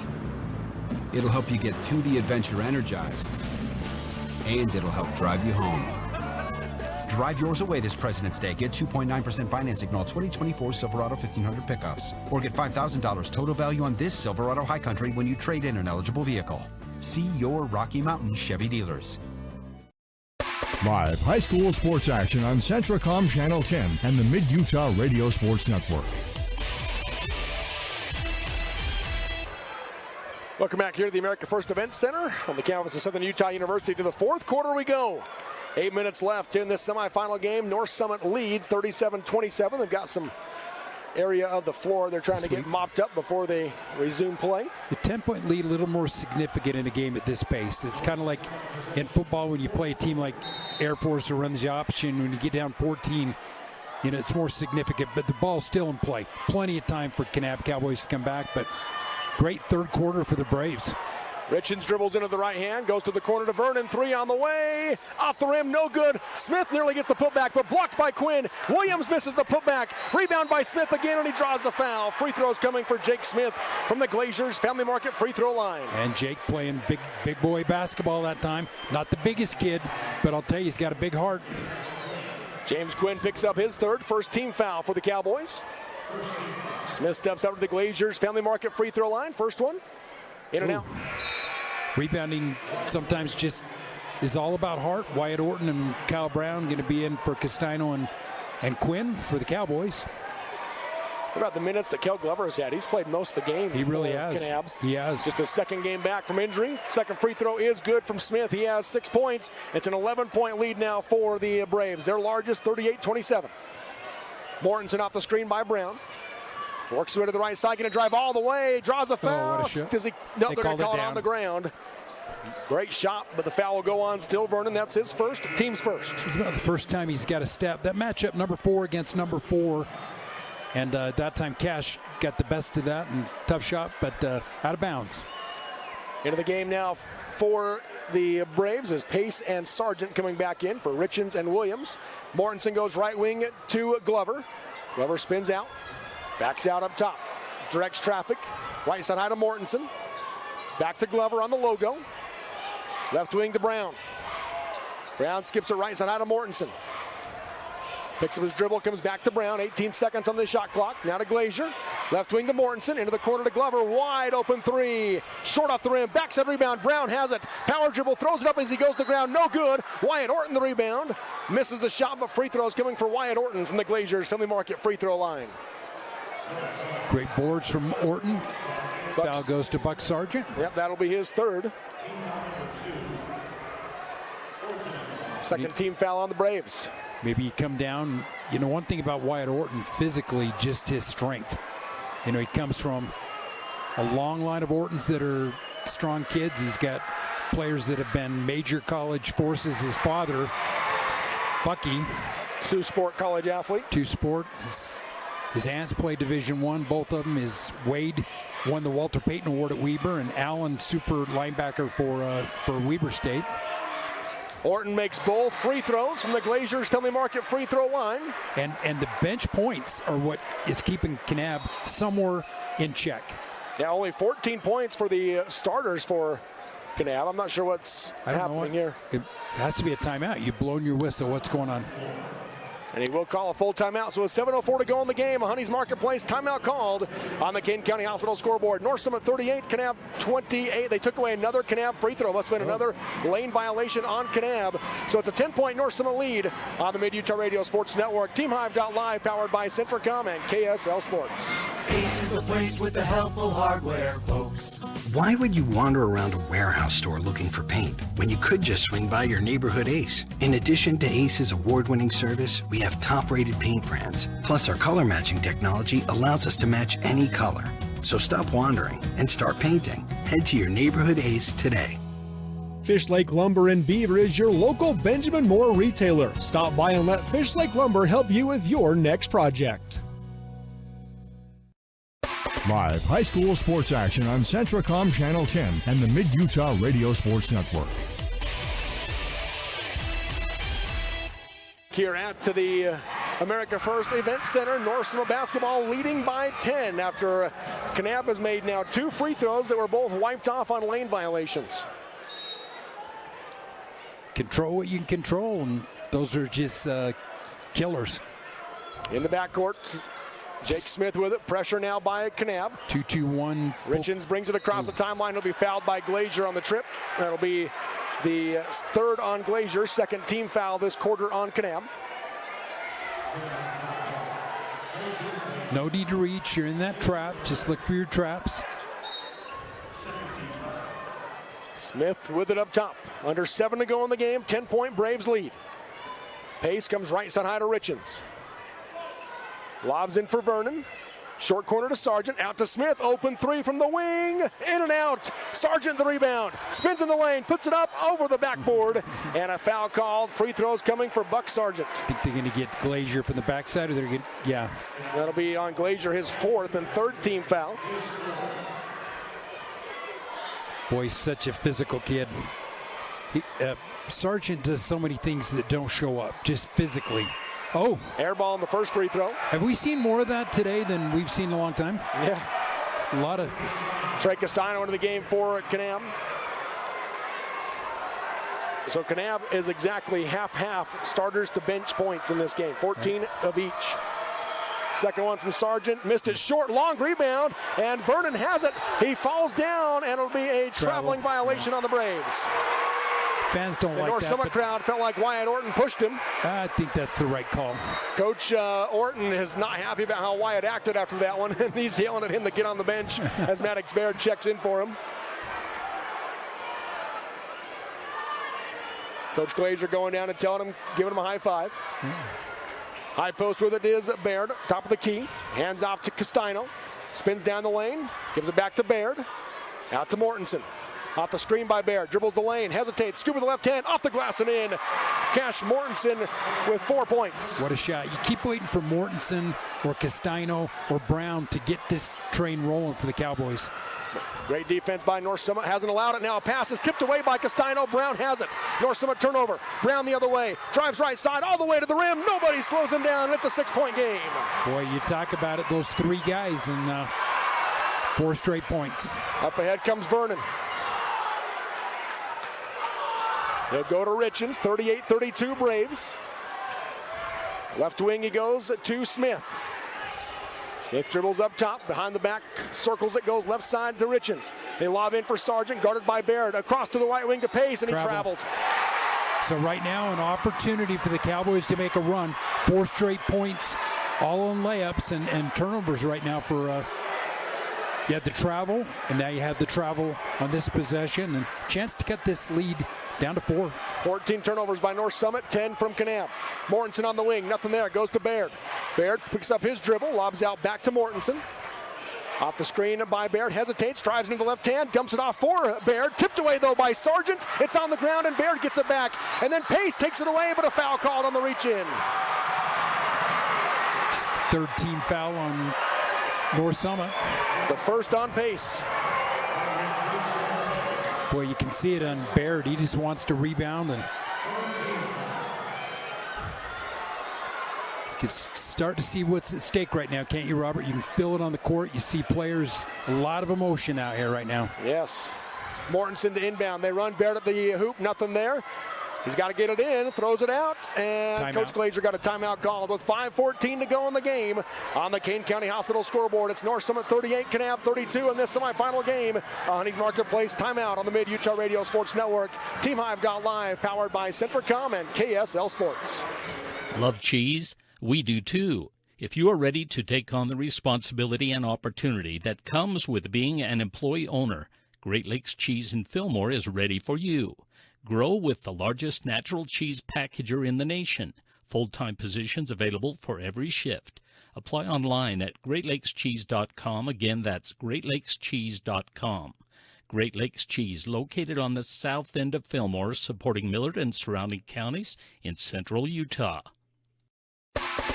It'll help you get to the adventure energized, and it'll help drive you home. Drive yours away this President's Day. Get 2.9% financing on all 2024 Silverado 1500 pickups. Or get $5,000 total value on this Silverado High Country when you trade in an eligible vehicle. See your Rocky Mountain Chevy dealers. Live high school sports action on Centricom Channel 10 and the Mid-Utah Radio Sports Network. Welcome back here to the America First Events Center on the campus of Southern Utah University. To the fourth quarter we go. 8 minutes left in this semifinal game. North Summit leads 37-27. They've got some area of the floor they're trying to get mopped up before they resume play. The 10-point lead a little more significant in a game at this pace. It's kind of like in football when you play a team like Air Force or runs the option. When you get down 14, you know, it's more significant, but the ball's still in play. Plenty of time for Kanab Cowboys to come back, but great third quarter for the Braves. Richens dribbles into the right hand, goes to the corner to Vernon, 3 on the way, off the rim, no good. Smith nearly gets the putback, but blocked by Quinn. Williams misses the putback, rebound by Smith again, and he draws the foul. Free throws coming for Jake Smith from the Glaziers Family Market free throw line. And Jake playing big boy basketball that time. Not the biggest kid, but I'll tell you, he's got a big heart. James Quinn picks up his first team foul for the Cowboys. Smith steps up to the Glaziers Family Market free throw line. First one, in and out. Rebounding sometimes just is all about heart. Wyatt Orton and Kyle Brown going to be in for Castino and Quinn for the Cowboys. What about the minutes that Kel Glover has had? He's played most of the game. He really has. Kanab. He has. Just his second game back from injury. Second free throw is good from Smith. He has 6 points. It's an 11-point lead now for the Braves. Their largest, 38-27. Mortensen off the screen by Brown. Works his way to the right side, going to drive all the way, draws a foul. Oh, what a shot. Does he? No, they're going to call it on the ground. Great shot, but the foul will go on still. Vernon, that's his first, team's first. It's about the first time he's got a step. That matchup, number 4 against number 4. And that time Cash got the best of that, and tough shot, but out of bounds. Into the game now for the Braves is Pace and Sargent coming back in for Richens and Williams. Mortensen goes right wing to Glover. Glover spins out. Backs out up top, directs traffic, right side high to Mortensen. Back to Glover on the logo. Left wing to Brown. Brown skips it right side high to Mortensen. Picks up his dribble, comes back to Brown. 18 seconds on the shot clock. Now to Glazier. Left wing to Mortensen, into the corner to Glover. Wide open 3. Short off the rim, backside rebound. Brown has it. Power dribble, throws it up as he goes to ground. No good. Wyatt Orton the rebound. Misses the shot, but free throws coming for Wyatt Orton from the Glaziers Family Market free throw line. Great boards from Orton. Foul goes to Buck Sargent. Yep, that'll be his third. Second team foul on the Braves. Maybe you come down. You know, one thing about Wyatt Orton, physically, just his strength. You know, he comes from a long line of Ortons that are strong kids. He's got players that have been major college forces. His father, Bucky. Two-sport college athlete. Two-sport. His aunts played Division I. Both of them is Wade won the Walter Payton Award at Weber, and Allen super linebacker for Weber State. Orton makes both free throws from the Glaziers Family Market free throw line. And the bench points are what is keeping Kanab somewhere in check. Yeah, only 14 points for the starters for Kanab. I'm not sure what's happening here. It has to be a timeout. You've blown your whistle. What's going on? And he will call a full timeout. So with 7:04 to go in the game, Honey's Marketplace timeout called on the Kane County Hospital scoreboard. North Summit 38, Kanab 28. They took away another Kanab free throw. Must have been another lane violation on Kanab. So it's a 10-point North Summit lead on the Mid-Utah Radio Sports Network. TeamHive.live, powered by Centricom and KSL Sports. Ace is the place with the helpful hardware, folks. Why would you wander around a warehouse store looking for paint when you could just swing by your neighborhood Ace? In addition to Ace's award-winning service, we have top-rated paint brands. Plus, our color matching technology allows us to match any color. So stop wandering and start painting. Head to your neighborhood Ace today. Fish Lake Lumber in Beaver is your local Benjamin Moore retailer. Stop by and let Fish Lake Lumber help you with your next project. Live high school sports action on Centricom Channel 10 and the Mid-Utah Radio Sports Network. Here at the America First Event Center, North Summit basketball leading by 10 after Kanab has made now 2 free throws that were both wiped off on lane violations. Control what you can control, and those are just killers. In the backcourt, Jake Smith with it. Pressure now by Kanab. 2-2-1. Richens brings it across the timeline. He'll be fouled by Glazier on the trip. That'll be the third on Glazier. Second team foul this quarter on Kanab. No need to reach. You're in that trap. Just look for your traps. Smith with it up top. Under 7 to go in the game. 10-point Braves lead. Pace comes right side high to Richens. Lobs in for Vernon. Short corner to Sargent. Out to Smith. Open 3 from the wing. In and out. Sargent the rebound. Spins in the lane. Puts it up over the backboard. And a foul called. Free throws coming for Buck Sargent. I think they're going to get Glazier from the backside, or they're going to get, yeah. That'll be on Glazier, his 4th and 3rd team foul. Boy, he's such a physical kid. Sargent does so many things that don't show up, just physically. Oh. Air ball in the first free throw. Have we seen more of that today than we've seen in a long time? Yeah. A lot of. Trey Castano into the game for Kanab. So Kanab is exactly half-half starters to bench points in this game. 14 of each. Second one from Sargent. Missed it short. Long rebound. And Vernon has it. He falls down, and it'll be a traveling violation on the Braves. Fans don't like that. The North Summit crowd felt like Wyatt Orton pushed him. I think that's the right call. Coach Orton is not happy about how Wyatt acted after that one, and he's yelling at him to get on the bench as Maddox Baird checks in for him. Coach Glazier going down and telling him, giving him a high five. High post with it is Baird, top of the key. Hands off to Castino. Spins down the lane, gives it back to Baird. Out to Mortensen. Off the screen by Baird, dribbles the lane, hesitates, scoop with the left hand, off the glass and in. Cash Mortensen with 4 points. What a shot. You keep waiting for Mortensen or Castino or Brown to get this train rolling for the Cowboys. Great defense by North Summit, hasn't allowed it now. A pass is tipped away by Castino, Brown has it. North Summit turnover, Brown the other way, drives right side all the way to the rim. Nobody slows him down, it's a 6-point game. Boy, you talk about it, those 3 guys and 4 straight points. Up ahead comes Vernon. He'll go to Richens, 38-32 Braves. Left wing he goes to Smith. Smith dribbles up top, behind the back, circles it, goes left side to Richens. They lob in for Sargent, guarded by Baird. Across to the right wing to Pace, and he traveled. So right now, an opportunity for the Cowboys to make a run. 4 straight points, all on layups and turnovers right now for... you had the travel, and now you have the travel on this possession, and chance to cut this lead down to 4. 14 turnovers by North Summit, 10 from Kanab. Mortensen on the wing, nothing there, goes to Baird. Baird picks up his dribble, lobs out back to Mortensen. Off the screen by Baird, hesitates, drives into the left hand, dumps it off for Baird. Tipped away though by Sargent. It's on the ground and Baird gets it back. And then Pace takes it away, but a foul called on the reach in. 3rd team foul on North Summit. It's the first on Pace. Boy, you can see it on Baird. He just wants to rebound, and you can start to see what's at stake right now, can't you, Robert? You can feel it on the court. You see players, a lot of emotion out here right now. Yes. Mortensen to inbound. They run Baird at the hoop, nothing there. He's got to get it in, throws it out, and Timeout. Coach Glazier got a timeout called with 5:14 to go in the game. On the Kane County Hospital scoreboard, it's North Summit 38, Kanab 32 in this semifinal game. A Honey's Marketplace timeout on the Mid-Utah Radio Sports Network. Team Hive.live, powered by Centricom and KSL Sports. Love cheese? We do too. If you are ready to take on the responsibility and opportunity that comes with being an employee owner, Great Lakes Cheese in Fillmore is ready for you. Grow with the largest natural cheese packager in the nation. Full-time positions available for every shift. Apply online at greatlakescheese.com. Again, that's greatlakescheese.com. Great Lakes Cheese, located on the south end of Fillmore, supporting Millard and surrounding counties in central Utah.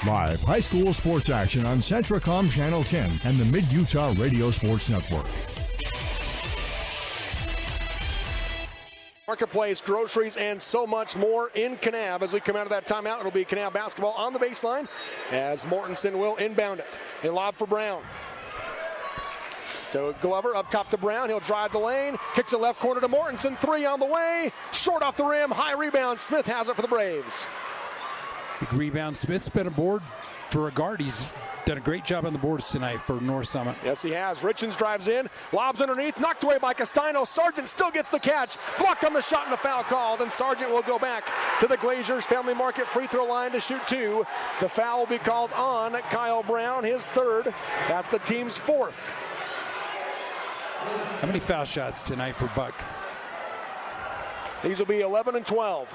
Live high school sports action on Centricom Channel 10 and the Mid-Utah Radio Sports Network. Marketplace, groceries, and so much more in Kanab. As we come out of that timeout, it'll be Kanab basketball on the baseline as Mortensen will inbound it. A lob for Brown. To Glover, up top to Brown. He'll drive the lane, kicks it left corner to Mortensen. 3 on the way, short off the rim, high rebound. Smith has it for the Braves. Big rebound. Smith's been aboard for a guard. He's done a great job on the boards tonight for North Summit. Yes, he has. Richens drives in, lobs underneath, knocked away by Castino. Sargent still gets the catch, blocked on the shot and the foul called, and Sargent will go back to the Glaziers Family Market free throw line to shoot 2. The foul will be called on Kyle Brown, his 3rd. That's the team's 4th. How many foul shots tonight for Buck? These will be 11 and 12.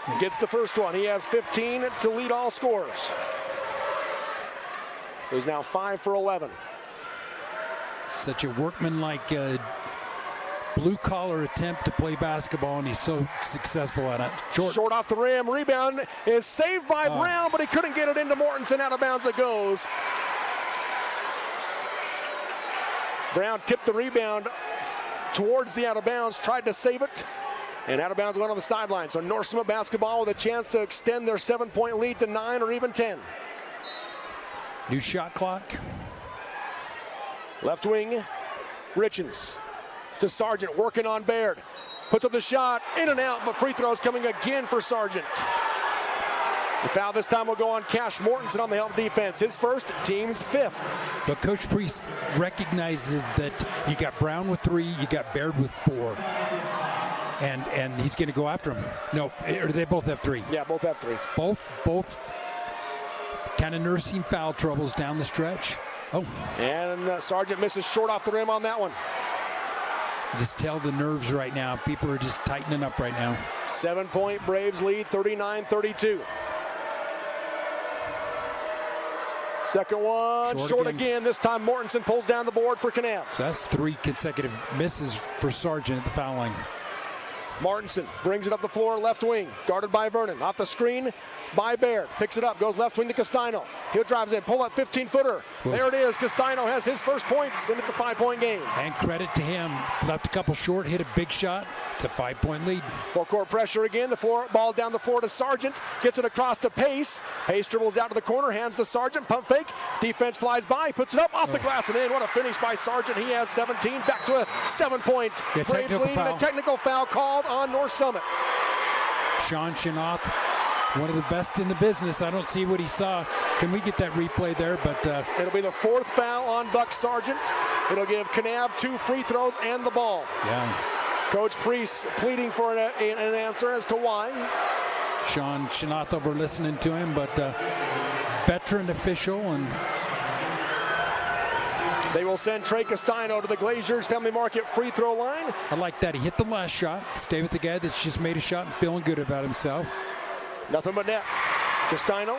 He gets the first one. He has 15 to lead all scorers. So he's now 5 for 11. Such a workmanlike blue-collar attempt to play basketball, and he's so successful at it. Short off the rim. Rebound is saved by Brown, but he couldn't get it into Mortensen. Out of bounds it goes. Brown tipped the rebound towards the out of bounds, tried to save it, and out of bounds went on the sideline. So North Summit basketball with a chance to extend their 7-point lead to 9 or even 10. New shot clock. Left wing, Richens to Sargent, working on Baird. Puts up the shot, in and out, but free throws coming again for Sargent. The foul this time will go on Cash Mortensen on the help defense. His 1st, team's 5th. But Coach Priest recognizes that you got Brown with 3, you got Baird with 4. And he's going to go after him. No, or they both have 3. Yeah, both have 3. Both kind of nursing foul troubles down the stretch. Oh. And Sargent misses short off the rim on that one. Just tell the nerves right now. People are just tightening up right now. 7-point Braves lead, 39-32. Second one, short again. This time Mortensen pulls down the board for Kanab. So that's 3 consecutive misses for Sargent at the foul line. Mortensen brings it up the floor, left wing, guarded by Vernon. Off the screen by Baird. Picks it up, goes left wing to Castino. He'll drives in, pull up 15-footer. There it is. Castino has his first points, and it's a 5-point game. And credit to him. Left a couple short, hit a big shot. It's a 5-point lead. Full court pressure again. The floor ball down the floor to Sargent. Gets it across to Pace. Pace dribbles out to the corner, hands to Sargent. Pump fake. Defense flies by, puts it up off the glass and in. What a finish by Sargent. He has 17. Back to a 7-point Braves lead. And a technical foul called on North Summit. Sean Chenoth, one of the best in the business. I don't see what he saw. Can we get that replay there? But it'll be the 4th foul on Buck Sargent. It'll give Kanab 2 free throws and the ball. Yeah. Coach Priest pleading for an answer as to why. Sean Chenoth over listening to him, but veteran official, and they will send Trey Castino to the Glaziers Family Market free throw line. I like that. He hit the last shot. Stay with the guy that's just made a shot and feeling good about himself. Nothing but net. Castino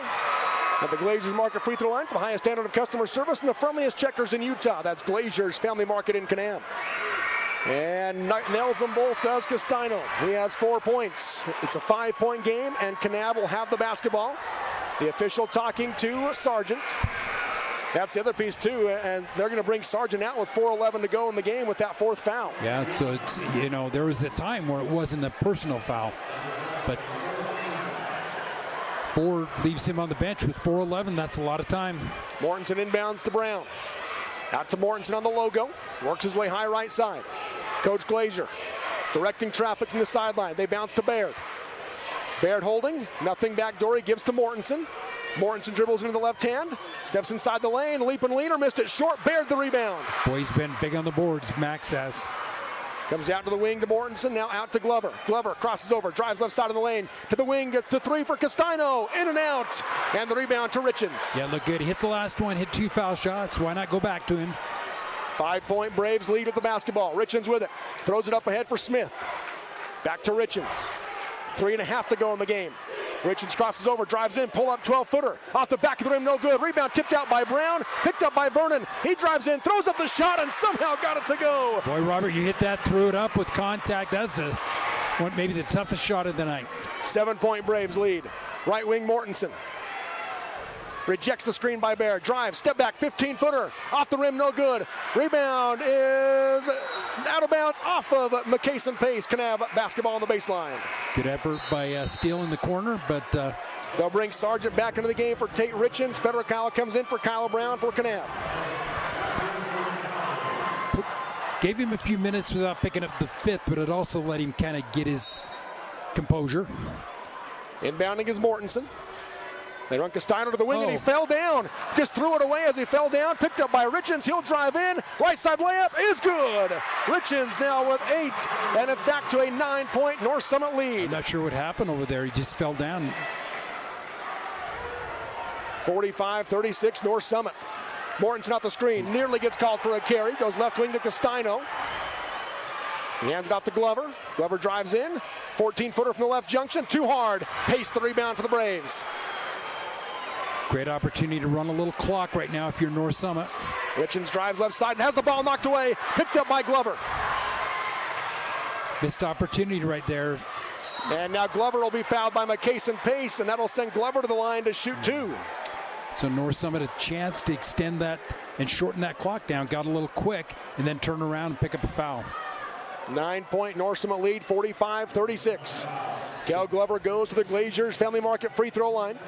at the Glaziers Market free throw line for the highest standard of customer service and the friendliest checkers in Utah. That's Glaziers Family Market in Kanab. And nails them both does Castino. He has 4 points. It's a 5-point game, and Kanab will have the basketball. The official talking to Sargent. That's the other piece, too, and they're going to bring Sargent out with 4:11 to go in the game with that 4th foul. Yeah, so it's, you know, there was a time where it wasn't a personal foul, but 4 leaves him on the bench with 4:11. That's a lot of time. Mortensen inbounds to Brown. Out to Mortensen on the logo. Works his way high right side. Coach Glazier directing traffic from the sideline. They bounce to Baird. Baird holding, nothing backdoor, he gives to Mortensen. Mortensen dribbles into the left hand, steps inside the lane, leap and leaner, missed it short, Baird the rebound. Boy, he's been big on the boards, Max has. Comes out to the wing to Mortensen, now out to Glover. Glover crosses over, drives left side of the lane, to the wing, to three for Castino, in and out, and the rebound to Richens. Yeah, look good, he hit the last one, hit 2 foul shots, why not go back to him? 5-point Braves lead with the basketball, Richens with it, throws it up ahead for Smith. Back to Richens, 3.5 to go in the game. Richens crosses over, drives in, pull up 12-footer. Off the back of the rim, no good. Rebound tipped out by Brown, picked up by Vernon. He drives in, throws up the shot, and somehow got it to go. Boy, Robert, you hit that, threw it up with contact. That's maybe the toughest shot of the night. 7-point Braves lead. Right wing Mortensen. Rejects the screen by Baird. Drive, step back, 15-footer. Off the rim, no good. Rebound is out of bounds off of McCason Pace. Kanab basketball on the baseline. Good effort by Steele in the corner, but... they'll bring Sargent back into the game for Tate Richens. Federer Kyle comes in for Kyle Brown for Kanab. Gave him a few minutes without picking up the fifth, but it also let him kind of get his composure. Inbounding is Mortensen. They run Castino to the wing, and he fell down. Just threw it away as he fell down. Picked up by Richens. He'll drive in. Right side layup is good. Richens now with 8, and it's back to a 9-point North Summit lead. I'm not sure what happened over there. He just fell down. 45-36 North Summit. Mortensen off the screen. Nearly gets called for a carry. Goes left wing to Castino. He hands it off to Glover. Glover drives in. 14-footer from the left junction. Too hard. Pace the rebound for the Braves. Great opportunity to run a little clock right now if you're North Summit. Richens drives left side and has the ball knocked away. Picked up by Glover. Missed opportunity right there. And now Glover will be fouled by McCason Pace, and that'll send Glover to the line to shoot 2. So North Summit a chance to extend that and shorten that clock down. Got a little quick and then turn around and pick up a foul. 9-point North Summit lead, 45-36. Cal Glover goes to the Glaziers Family Market free throw line.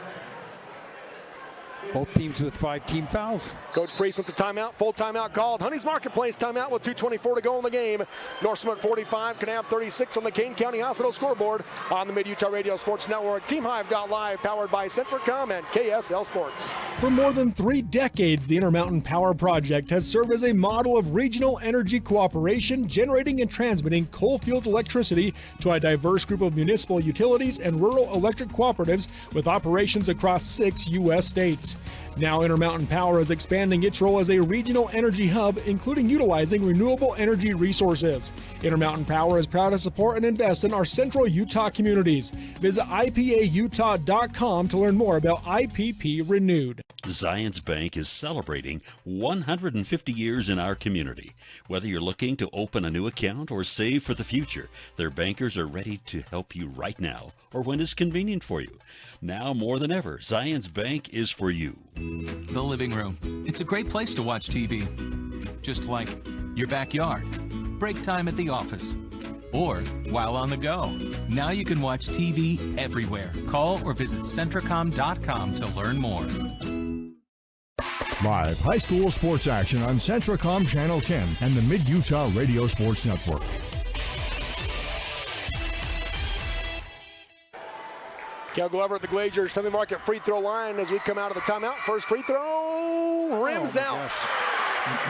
Both teams with 5 team fouls. Coach Priest wants a timeout. Full timeout called. Honey's Marketplace timeout with 2:24 to go in the game. North Summit 45, Kanab 36 on the Kane County Hospital scoreboard on the Mid-Utah Radio Sports Network. Team Hive.live powered by Centricom and KSL Sports. For more than 3 decades, the Intermountain Power Project has served as a model of regional energy cooperation, generating and transmitting coal-fueled electricity to a diverse group of municipal utilities and rural electric cooperatives with operations across 6 U.S. states. Now Intermountain Power is expanding its role as a regional energy hub, including utilizing renewable energy resources. Intermountain Power is proud to support and invest in our central Utah communities. Visit IPAUtah.com to learn more about IPP Renewed. Zions Bank is celebrating 150 years in our community. Whether you're looking to open a new account or save for the future, their bankers are ready to help you right now or when it's convenient for you. Now more than ever, Zions Bank is for you. The living room. It's a great place to watch TV. Just like your backyard, break time at the office, or while on the go. Now you can watch TV everywhere. Call or visit Centricom.com to learn more. Live high school sports action on Centricom Channel 10 and the Mid-Utah Radio Sports Network. Cal Glover at the Glaziers Family Market free throw line as we come out of the timeout. First free throw, rims out.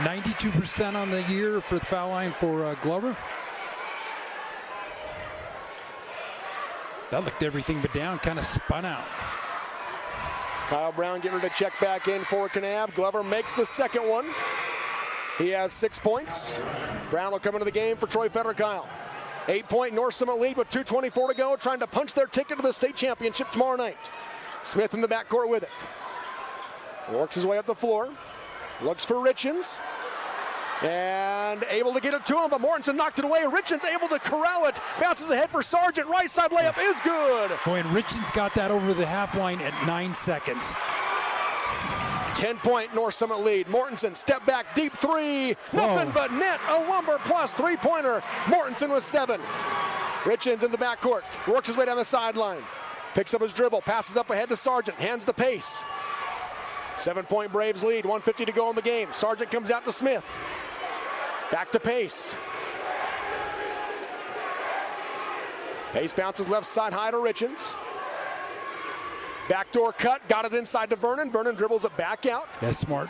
92% on the year for the foul line for Glover. That looked everything but down, kind of spun out. Kyle Brown getting ready to check back in for Kanab. Glover makes the second one. He has 6 points. Brown will come into the game for Troy Federer Kyle. 8-point North Summit lead with 2:24 to go, trying to punch their ticket to the state championship tomorrow night. Smith in the backcourt with it. Works his way up the floor. Looks for Richens. And able to get it to him, but Mortensen knocked it away. Richens able to corral it. Bounces ahead for Sargent. Right side layup is good. Boy, and Richens got that over the half line at 9 seconds. 10-point North Summit lead. Mortensen step back, deep three. Nothing but net. A Lumber plus three-pointer. Mortensen with 7. Richens in the backcourt. Works his way down the sideline. Picks up his dribble. Passes up ahead to Sargent. Hands the pace. 7-point Braves lead. 1:50 to go in the game. Sargent comes out to Smith. Back to Pace. Ace bounces left side high to Richens. Backdoor cut, got it inside to Vernon. Vernon dribbles it back out. Yeah, smart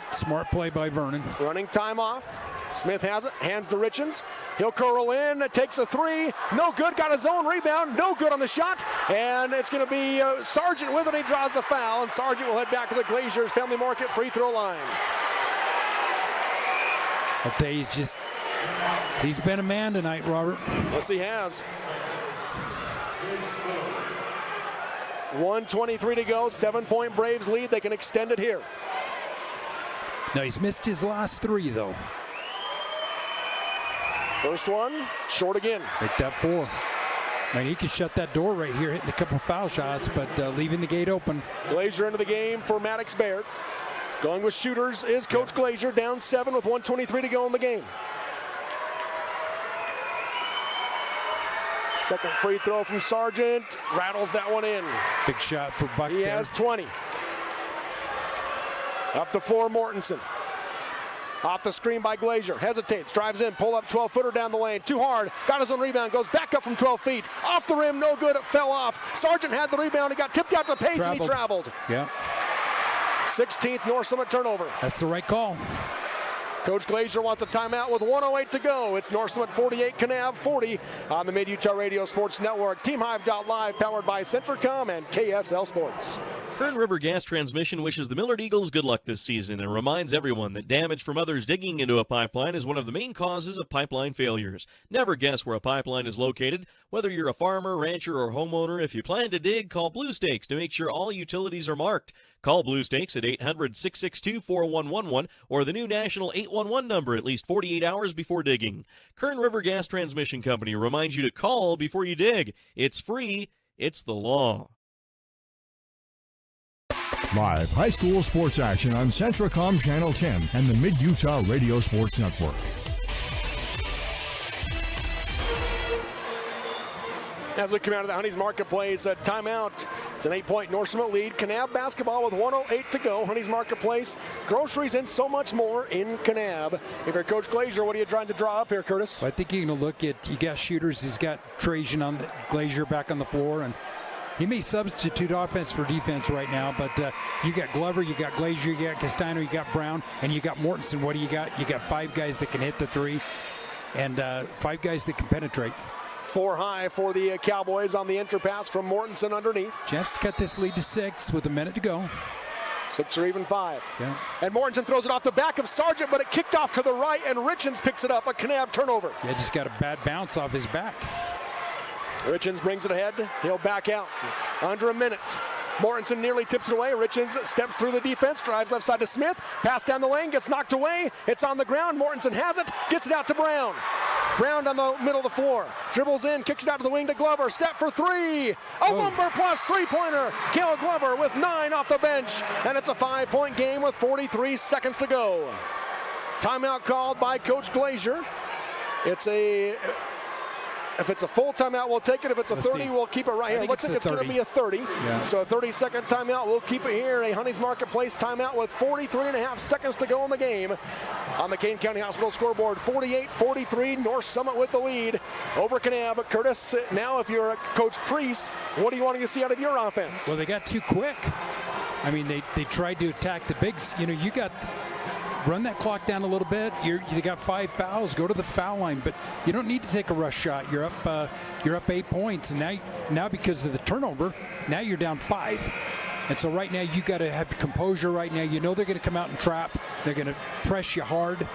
play by Vernon. Running time off. Smith has it, hands to Richens. He'll curl in, takes a three. No good, got his own rebound. No good on the shot. And it's going to be Sargent with it. He draws the foul, and Sargent will head back to the Glaziers Family Market free throw line. I'll tell you, he's been a man tonight, Robert. Yes, he has. 1:23 to go, 7-point Braves lead. They can extend it here. No, he's missed his last three, though. First one, short again. Make that 4. I mean, he could shut that door right here, hitting a couple foul shots, but leaving the gate open. Glazier into the game for Maddox Baird. Going with shooters is Coach Glazier, down 7 with 1:23 to go in the game. Second free throw from Sargent, rattles that one in. Big shot for Buck. He has 20. Up the floor, Mortensen. Off the screen by Glazier, hesitates, drives in, pull up 12-footer down the lane, too hard, got his own rebound, goes back up from 12 feet, off the rim, no good, it fell off. Sargent had the rebound, he got tipped out to pace, and he traveled. Yeah. 16th North Summit turnover. That's the right call. Coach Glazier wants a timeout with 1:08 to go. It's North Summit 48, Kanab 40 on the Mid-Utah Radio Sports Network. TeamHive.live, powered by Centricom and KSL Sports. Kern River Gas Transmission wishes the Millard Eagles good luck this season and reminds everyone that damage from others digging into a pipeline is one of the main causes of pipeline failures. Never guess where a pipeline is located. Whether you're a farmer, rancher, or homeowner, if you plan to dig, call Blue Stakes to make sure all utilities are marked. Call Blue Stakes at 800-662-4111 or the new national 811 number at least 48 hours before digging. Kern River Gas Transmission Company reminds you to call before you dig. It's free. It's the law. Live high school sports action on Centricom Channel 10 and the Mid-Utah Radio Sports Network. As we come out of the Honeys Marketplace timeout, it's an 8-point North Summit lead. Kanab basketball with 1:08 to go. Honeys Marketplace, groceries and so much more in Kanab. If you're Coach Glazier, what are you trying to draw up here, Curtis? I think you're going to look at, you got shooters, he's got Trajan on the Glazier back on the floor, and he may substitute offense for defense right now, but you got Glover, you got Glazier, you got Castano, you got Brown, and you got Mortensen. What do you got? You got 5 guys that can hit the 3 and 5 guys that can penetrate. 4 high for the Cowboys on the entry pass from Mortensen underneath. Chance to cut this lead to 6 with a minute to go. 6 or even 5. Yeah. And Mortensen throws it off the back of Sargent, but it kicked off to the right, and Richens picks it up. A Kanab turnover. Yeah, just got a bad bounce off his back. Richens brings it ahead. He'll back out. Under a minute. Mortensen nearly tips it away. Richens steps through the defense, drives left side to Smith. Pass down the lane, gets knocked away. It's on the ground. Mortensen has it, gets it out to Brown. Brown down the middle of the floor. Dribbles in, kicks it out to the wing to Glover. Set for 3. A Lumber plus 3-pointer. Kale Glover with 9 off the bench. And it's a 5-point game with 43 seconds to go. Timeout called by Coach Glazier. If it's a full timeout, we'll take it. If it's a 30, we'll keep it right here. Looks like it's going to be a 30. Yeah. So a 30-second timeout. We'll keep it here. A Honeys Marketplace timeout with 43.5 seconds to go in the game. On the Kane County Hospital scoreboard, 48-43. North Summit with the lead over Kanab. Curtis, now if you're Coach Priest, what are you wanting to see out of your offense? Well, they got too quick. I mean, they tried to attack the bigs. You know, you got... Run that clock down a little bit. You got 5 fouls. Go to the foul line, but you don't need to take a rush shot. You're up 8 points, and now because of the turnover, now you're down 5. And so right now you got to have the composure. Right now, you know they're going to come out and trap. They're going to press you hard,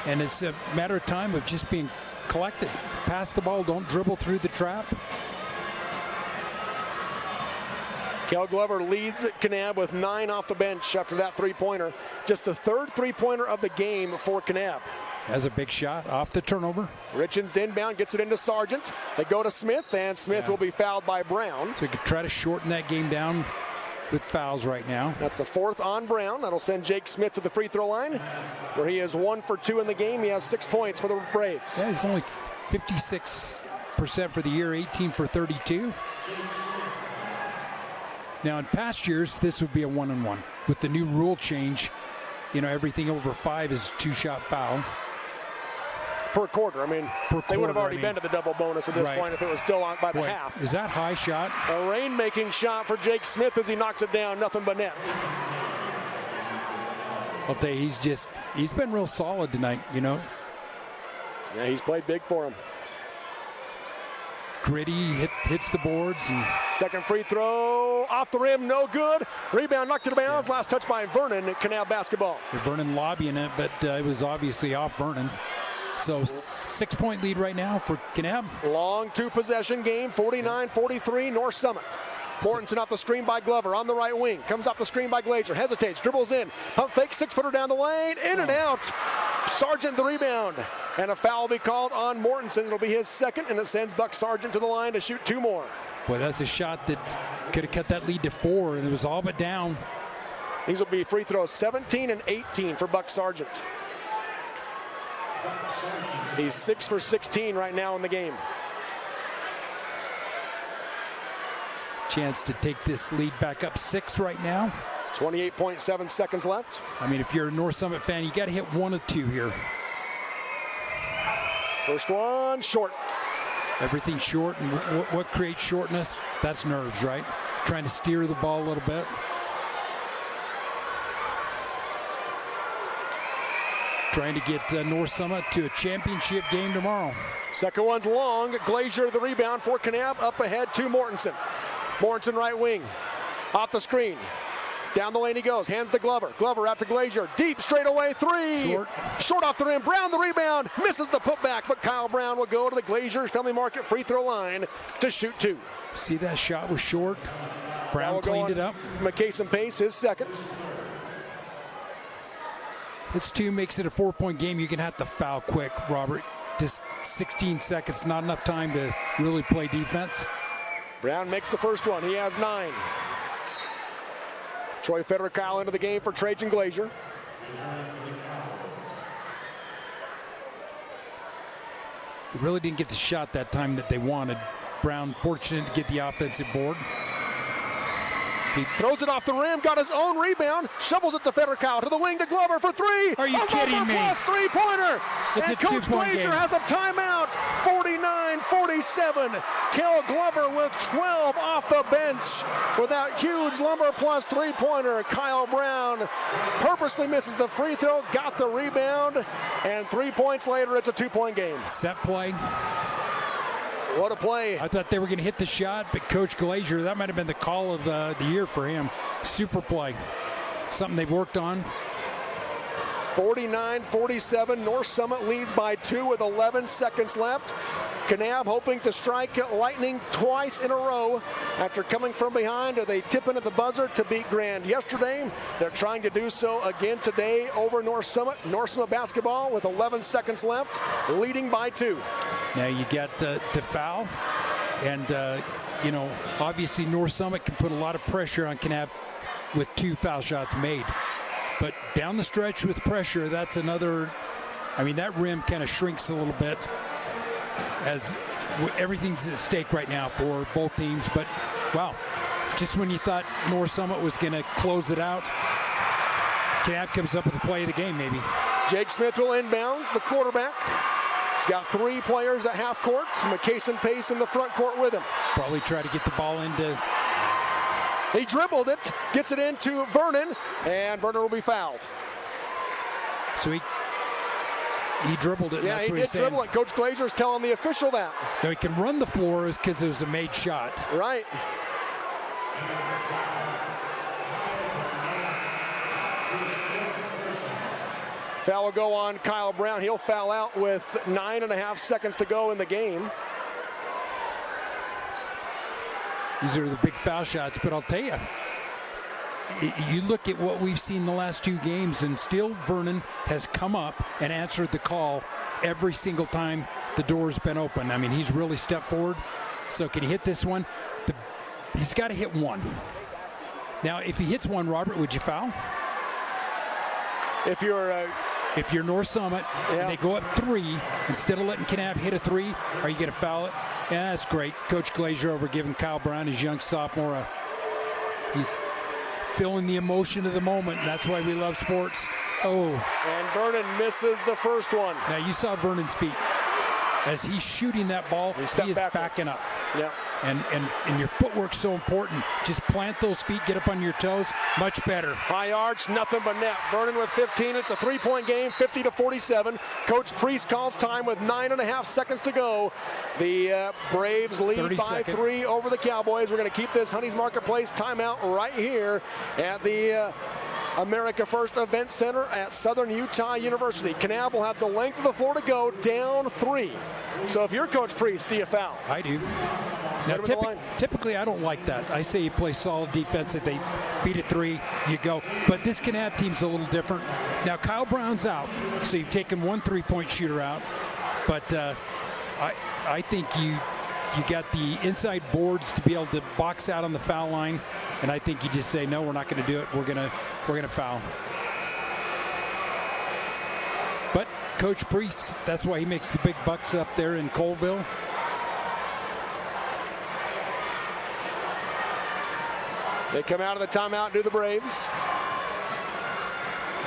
and it's a matter of time of just being collected. Pass the ball. Don't dribble through the trap. Kel Glover leads Kanab with 9 off the bench after that 3-pointer. Just the 3rd 3-pointer of the game for Kanab. Has a big shot off the turnover. Richens inbound, gets it into Sargent. They go to Smith, and Smith will be fouled by Brown. So you could try to shorten that game down with fouls right now. That's the 4th on Brown. That'll send Jake Smith to the free throw line, where he is 1 for 2 in the game. He has 6 points for the Braves. Yeah, he's only 56% for the year, 18 for 32. Now, in past years, this would be a 1-on-1. With the new rule change, you know, everything over 5 is 2-shot foul. per quarter. I mean, they would have already been to the double bonus at this point if it was still on by the half. Is that high shot? A rain-making shot for Jake Smith as he knocks it down. Nothing but net. I'll tell you, he's been real solid tonight, you know. Yeah, he's played big for him. Gritty, hits the boards. And second free throw, off the rim, no good. Rebound knocked it bounds. Last touch by Vernon at Kanab basketball. Vernon lobbying it, but it was obviously off Vernon. So 6-point lead right now for Kanab. Long two-possession game, 49-43, North Summit. Mortensen off the screen by Glover on the right wing. Comes off the screen by Glazier. Hesitates, dribbles in. Pump fake, 6-footer down the lane. In and out. Sargent the rebound. And a foul will be called on Mortensen. It'll be his second, and it sends Buck Sargent to the line to shoot 2 more. Boy, that's a shot that could have cut that lead to 4, and it was all but down. These will be free throws 17 and 18 for Buck Sargent. He's 6 for 16 right now in the game. Chance to take this lead back up 6 right now. 28.7 seconds left. I mean, if you're a North Summit fan, you got to hit 1 of 2 here. First one, short. Everything short, and what creates shortness? That's nerves, right? Trying to steer the ball a little bit. Trying to get North Summit to a championship game tomorrow. Second one's long. Glazier the rebound for Kanab. Up ahead to Mortensen. Mortensen right wing. Off the screen. Down the lane he goes. Hands to Glover. Glover out to Glazier. Deep straightaway 3. Short off the rim. Brown the rebound. Misses the putback, but Kyle Brown will go to the Glazier Family Market free throw line to shoot 2. See, that shot was short. Brown cleaned it up. McCason Pace, his second. It's 2, makes it a 4-point game. You're going to have to foul quick, Robert. Just 16 seconds, not enough time to really play defense. Brown makes the first one. He has 9. Troy Federer-Kyle into the game for Trajan Glazier. They really didn't get the shot that time that they wanted. Brown fortunate to get the offensive board. He throws it off the rim, got his own rebound, shovels it to Federer-Kyle to the wing to Glover for 3. Are you kidding me? Plus 3-pointer. It's and a Coach 2-point Glazier game. has a timeout. 49-47. Kel Glover with 12 off the bench with that huge Lumber plus 3-pointer. Kyle Brown purposely misses the free throw, got the rebound, and 3 points later, it's a 2-point game. Set play. What a play. I thought they were going to hit the shot, but Coach Glazier, that might have been the call of the year for him. Super play. Something they've worked on. 49-47. North Summit leads by 2 with 11 seconds left. Kanab hoping to strike lightning twice in a row after coming from behind. Are they tipping at the buzzer to beat Grand yesterday? They're trying to do so again today over North Summit. North Summit basketball with 11 seconds left, leading by 2. Now you get to foul, and you know, obviously North Summit can put a lot of pressure on Kanab with 2 foul shots made. But down the stretch with pressure, that's another. I mean, that rim kind of shrinks a little bit as everything's at stake right now for both teams. But wow, just when you thought North Summit was going to close it out, Kanab comes up with the play of the game, maybe. Jake Smith will inbound, the quarterback. He's got 3 players at half court. McCason Pace in the front court with him. Probably try to get the ball into. He dribbled it, gets it into Vernon, and Vernon will be fouled. So he dribbled it. Yeah, that's he what did he's saying. dribble it. Coach Glazier's telling the official that. No, he can run the floor because it was a made shot. Right. Foul will go on Kyle Brown. He'll foul out with 9.5 seconds to go in the game. These are the big foul shots, but I'll tell you, you look at what we've seen the last 2 games, and still Vernon has come up and answered the call every single time the door's been open. I mean, he's really stepped forward. So can he hit this one? He's got to hit 1. Now, if he hits 1, Robert, would you foul? If you're North Summit and they go up 3, instead of letting Kanab hit a 3, are you going to foul it? Yeah, that's great. Coach Glazier over giving Kyle Brown, his young sophomore, he's feeling the emotion of the moment. And that's why we love sports. Oh. And Vernon misses the first one. Now you saw Vernon's feet. As he's shooting that ball, he is backing up. Yeah. And your footwork's so important. Just plant those feet, get up on your toes, much better. High arch, nothing but net. Vernon with 15. It's a 3-point game, 50-47. Coach Priest calls time with 9.5 seconds to go. The Braves lead by 3 over the Cowboys. We're going to keep this Honey's Marketplace timeout right here at the America First Event Center at Southern Utah University. Kanab will have the length of the floor to go, down 3. So if you're Coach Priest, do you foul? I do. Now, typically, I don't like that. I say you play solid defense. If they beat a 3, you go. But this Kanab team's a little different. Now, Kyle Brown's out, so you've taken one 3-point shooter out. But I think you got the inside boards to be able to box out on the foul line. And I think you just say, no, we're not going to do it. We're gonna foul. But Coach Priest, that's why he makes the big bucks up there in Colville. They come out of the timeout, do the Braves.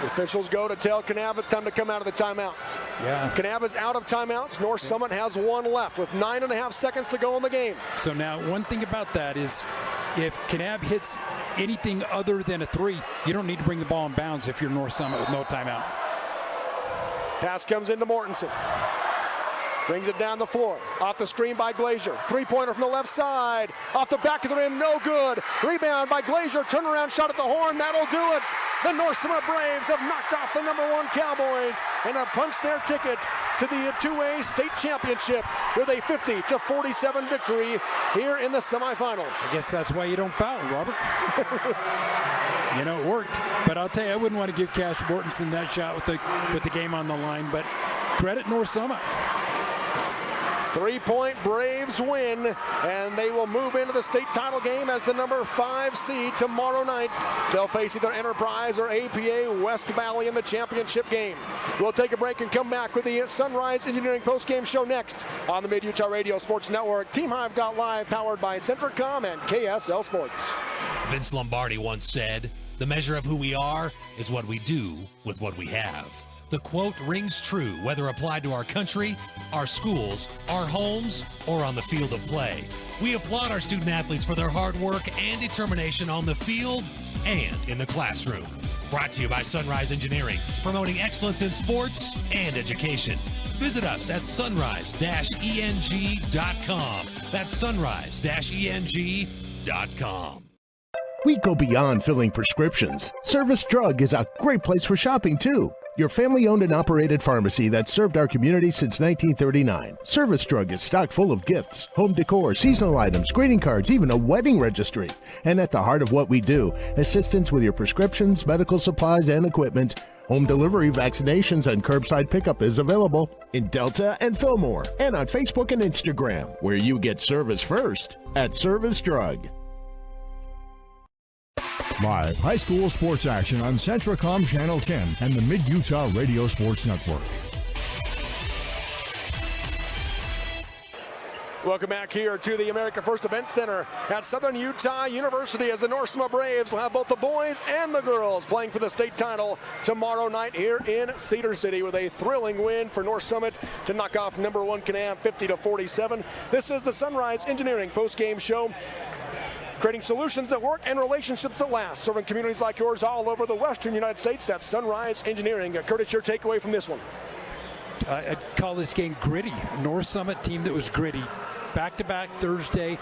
The officials go to tell Kanab it's time to come out of the timeout. Yeah. Kanab is out of timeouts. North Summit has 1 left with 9.5 seconds to go in the game. So now one thing about that is if Kanab hits anything other than a 3, you don't need to bring the ball in bounds if you're North Summit with no timeout. Pass comes into Mortensen. Brings it down the floor. Off the screen by Glazier. 3-pointer from the left side. Off the back of the rim, no good. Rebound by Glazier. Turnaround shot at the horn. That'll do it. The North Summit Braves have knocked off the #1 Cowboys and have punched their ticket to the 2A state championship with a 50-47 victory here in the semifinals. I guess that's why you don't foul, Robert. You know, it worked. But I'll tell you, I wouldn't want to give Cash Mortensen that shot with the game on the line. But credit North Summit. 3-point Braves win, and they will move into the state title game as the #5 seed tomorrow night. They'll face either Enterprise or APA West Valley in the championship game. We'll take a break and come back with the Sunrise Engineering postgame show next on the Mid-Utah Radio Sports Network. Team Hive Live, powered by Centricom and KSL Sports. Vince Lombardi once said, "The measure of who we are is what we do with what we have." The quote rings true whether applied to our country, our schools, our homes, or on the field of play. We applaud our student athletes for their hard work and determination on the field and in the classroom. Brought to you by Sunrise Engineering, promoting excellence in sports and education. Visit us at sunrise-eng.com. That's sunrise-eng.com. We go beyond filling prescriptions. Service Drug is a great place for shopping, too. Your family-owned and operated pharmacy that served our community since 1939. Service Drug is stocked full of gifts, home decor, seasonal items, greeting cards, even a wedding registry. And at the heart of what we do, assistance with your prescriptions, medical supplies, and equipment. Home delivery, vaccinations, and curbside pickup is available in Delta and Fillmore, and on Facebook and Instagram, where you get service first at Service Drug. Live high school sports action on Centricom Channel 10 and the Mid-Utah Radio Sports Network. Welcome back here to the America First Event Center at Southern Utah University as the North Summit Braves will have both the boys and the girls playing for the state title tomorrow night here in Cedar City with a thrilling win for North Summit to knock off #1 Kanab 50-47. This is the Sunrise Engineering postgame show, creating solutions that work and relationships that last, serving communities like yours all over the western United States. That's Sunrise Engineering. Curtis, your takeaway from this one? I'd call this game gritty. North Summit team that was gritty. Back-to-back Thursday,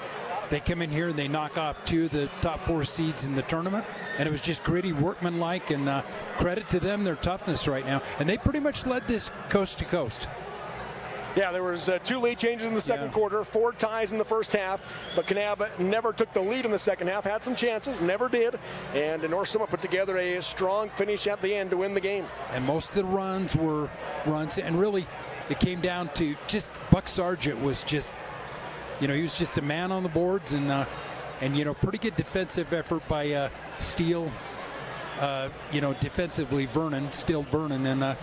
they come in here and they knock off 2 of the top 4 seeds in the tournament, and it was just gritty, workmanlike, and credit to them, their toughness right now. And they pretty much led this coast to coast. Yeah, there was 2 lead changes in the second quarter, 4 ties in the first half, but Kanab never took the lead in the second half, had some chances, never did, and North Summit put together a strong finish at the end to win the game. And most of the runs were runs, and really it came down to just Buck Sargent was just, he was just a man on the boards, and pretty good defensive effort by Steele. Defensively, Vernon, and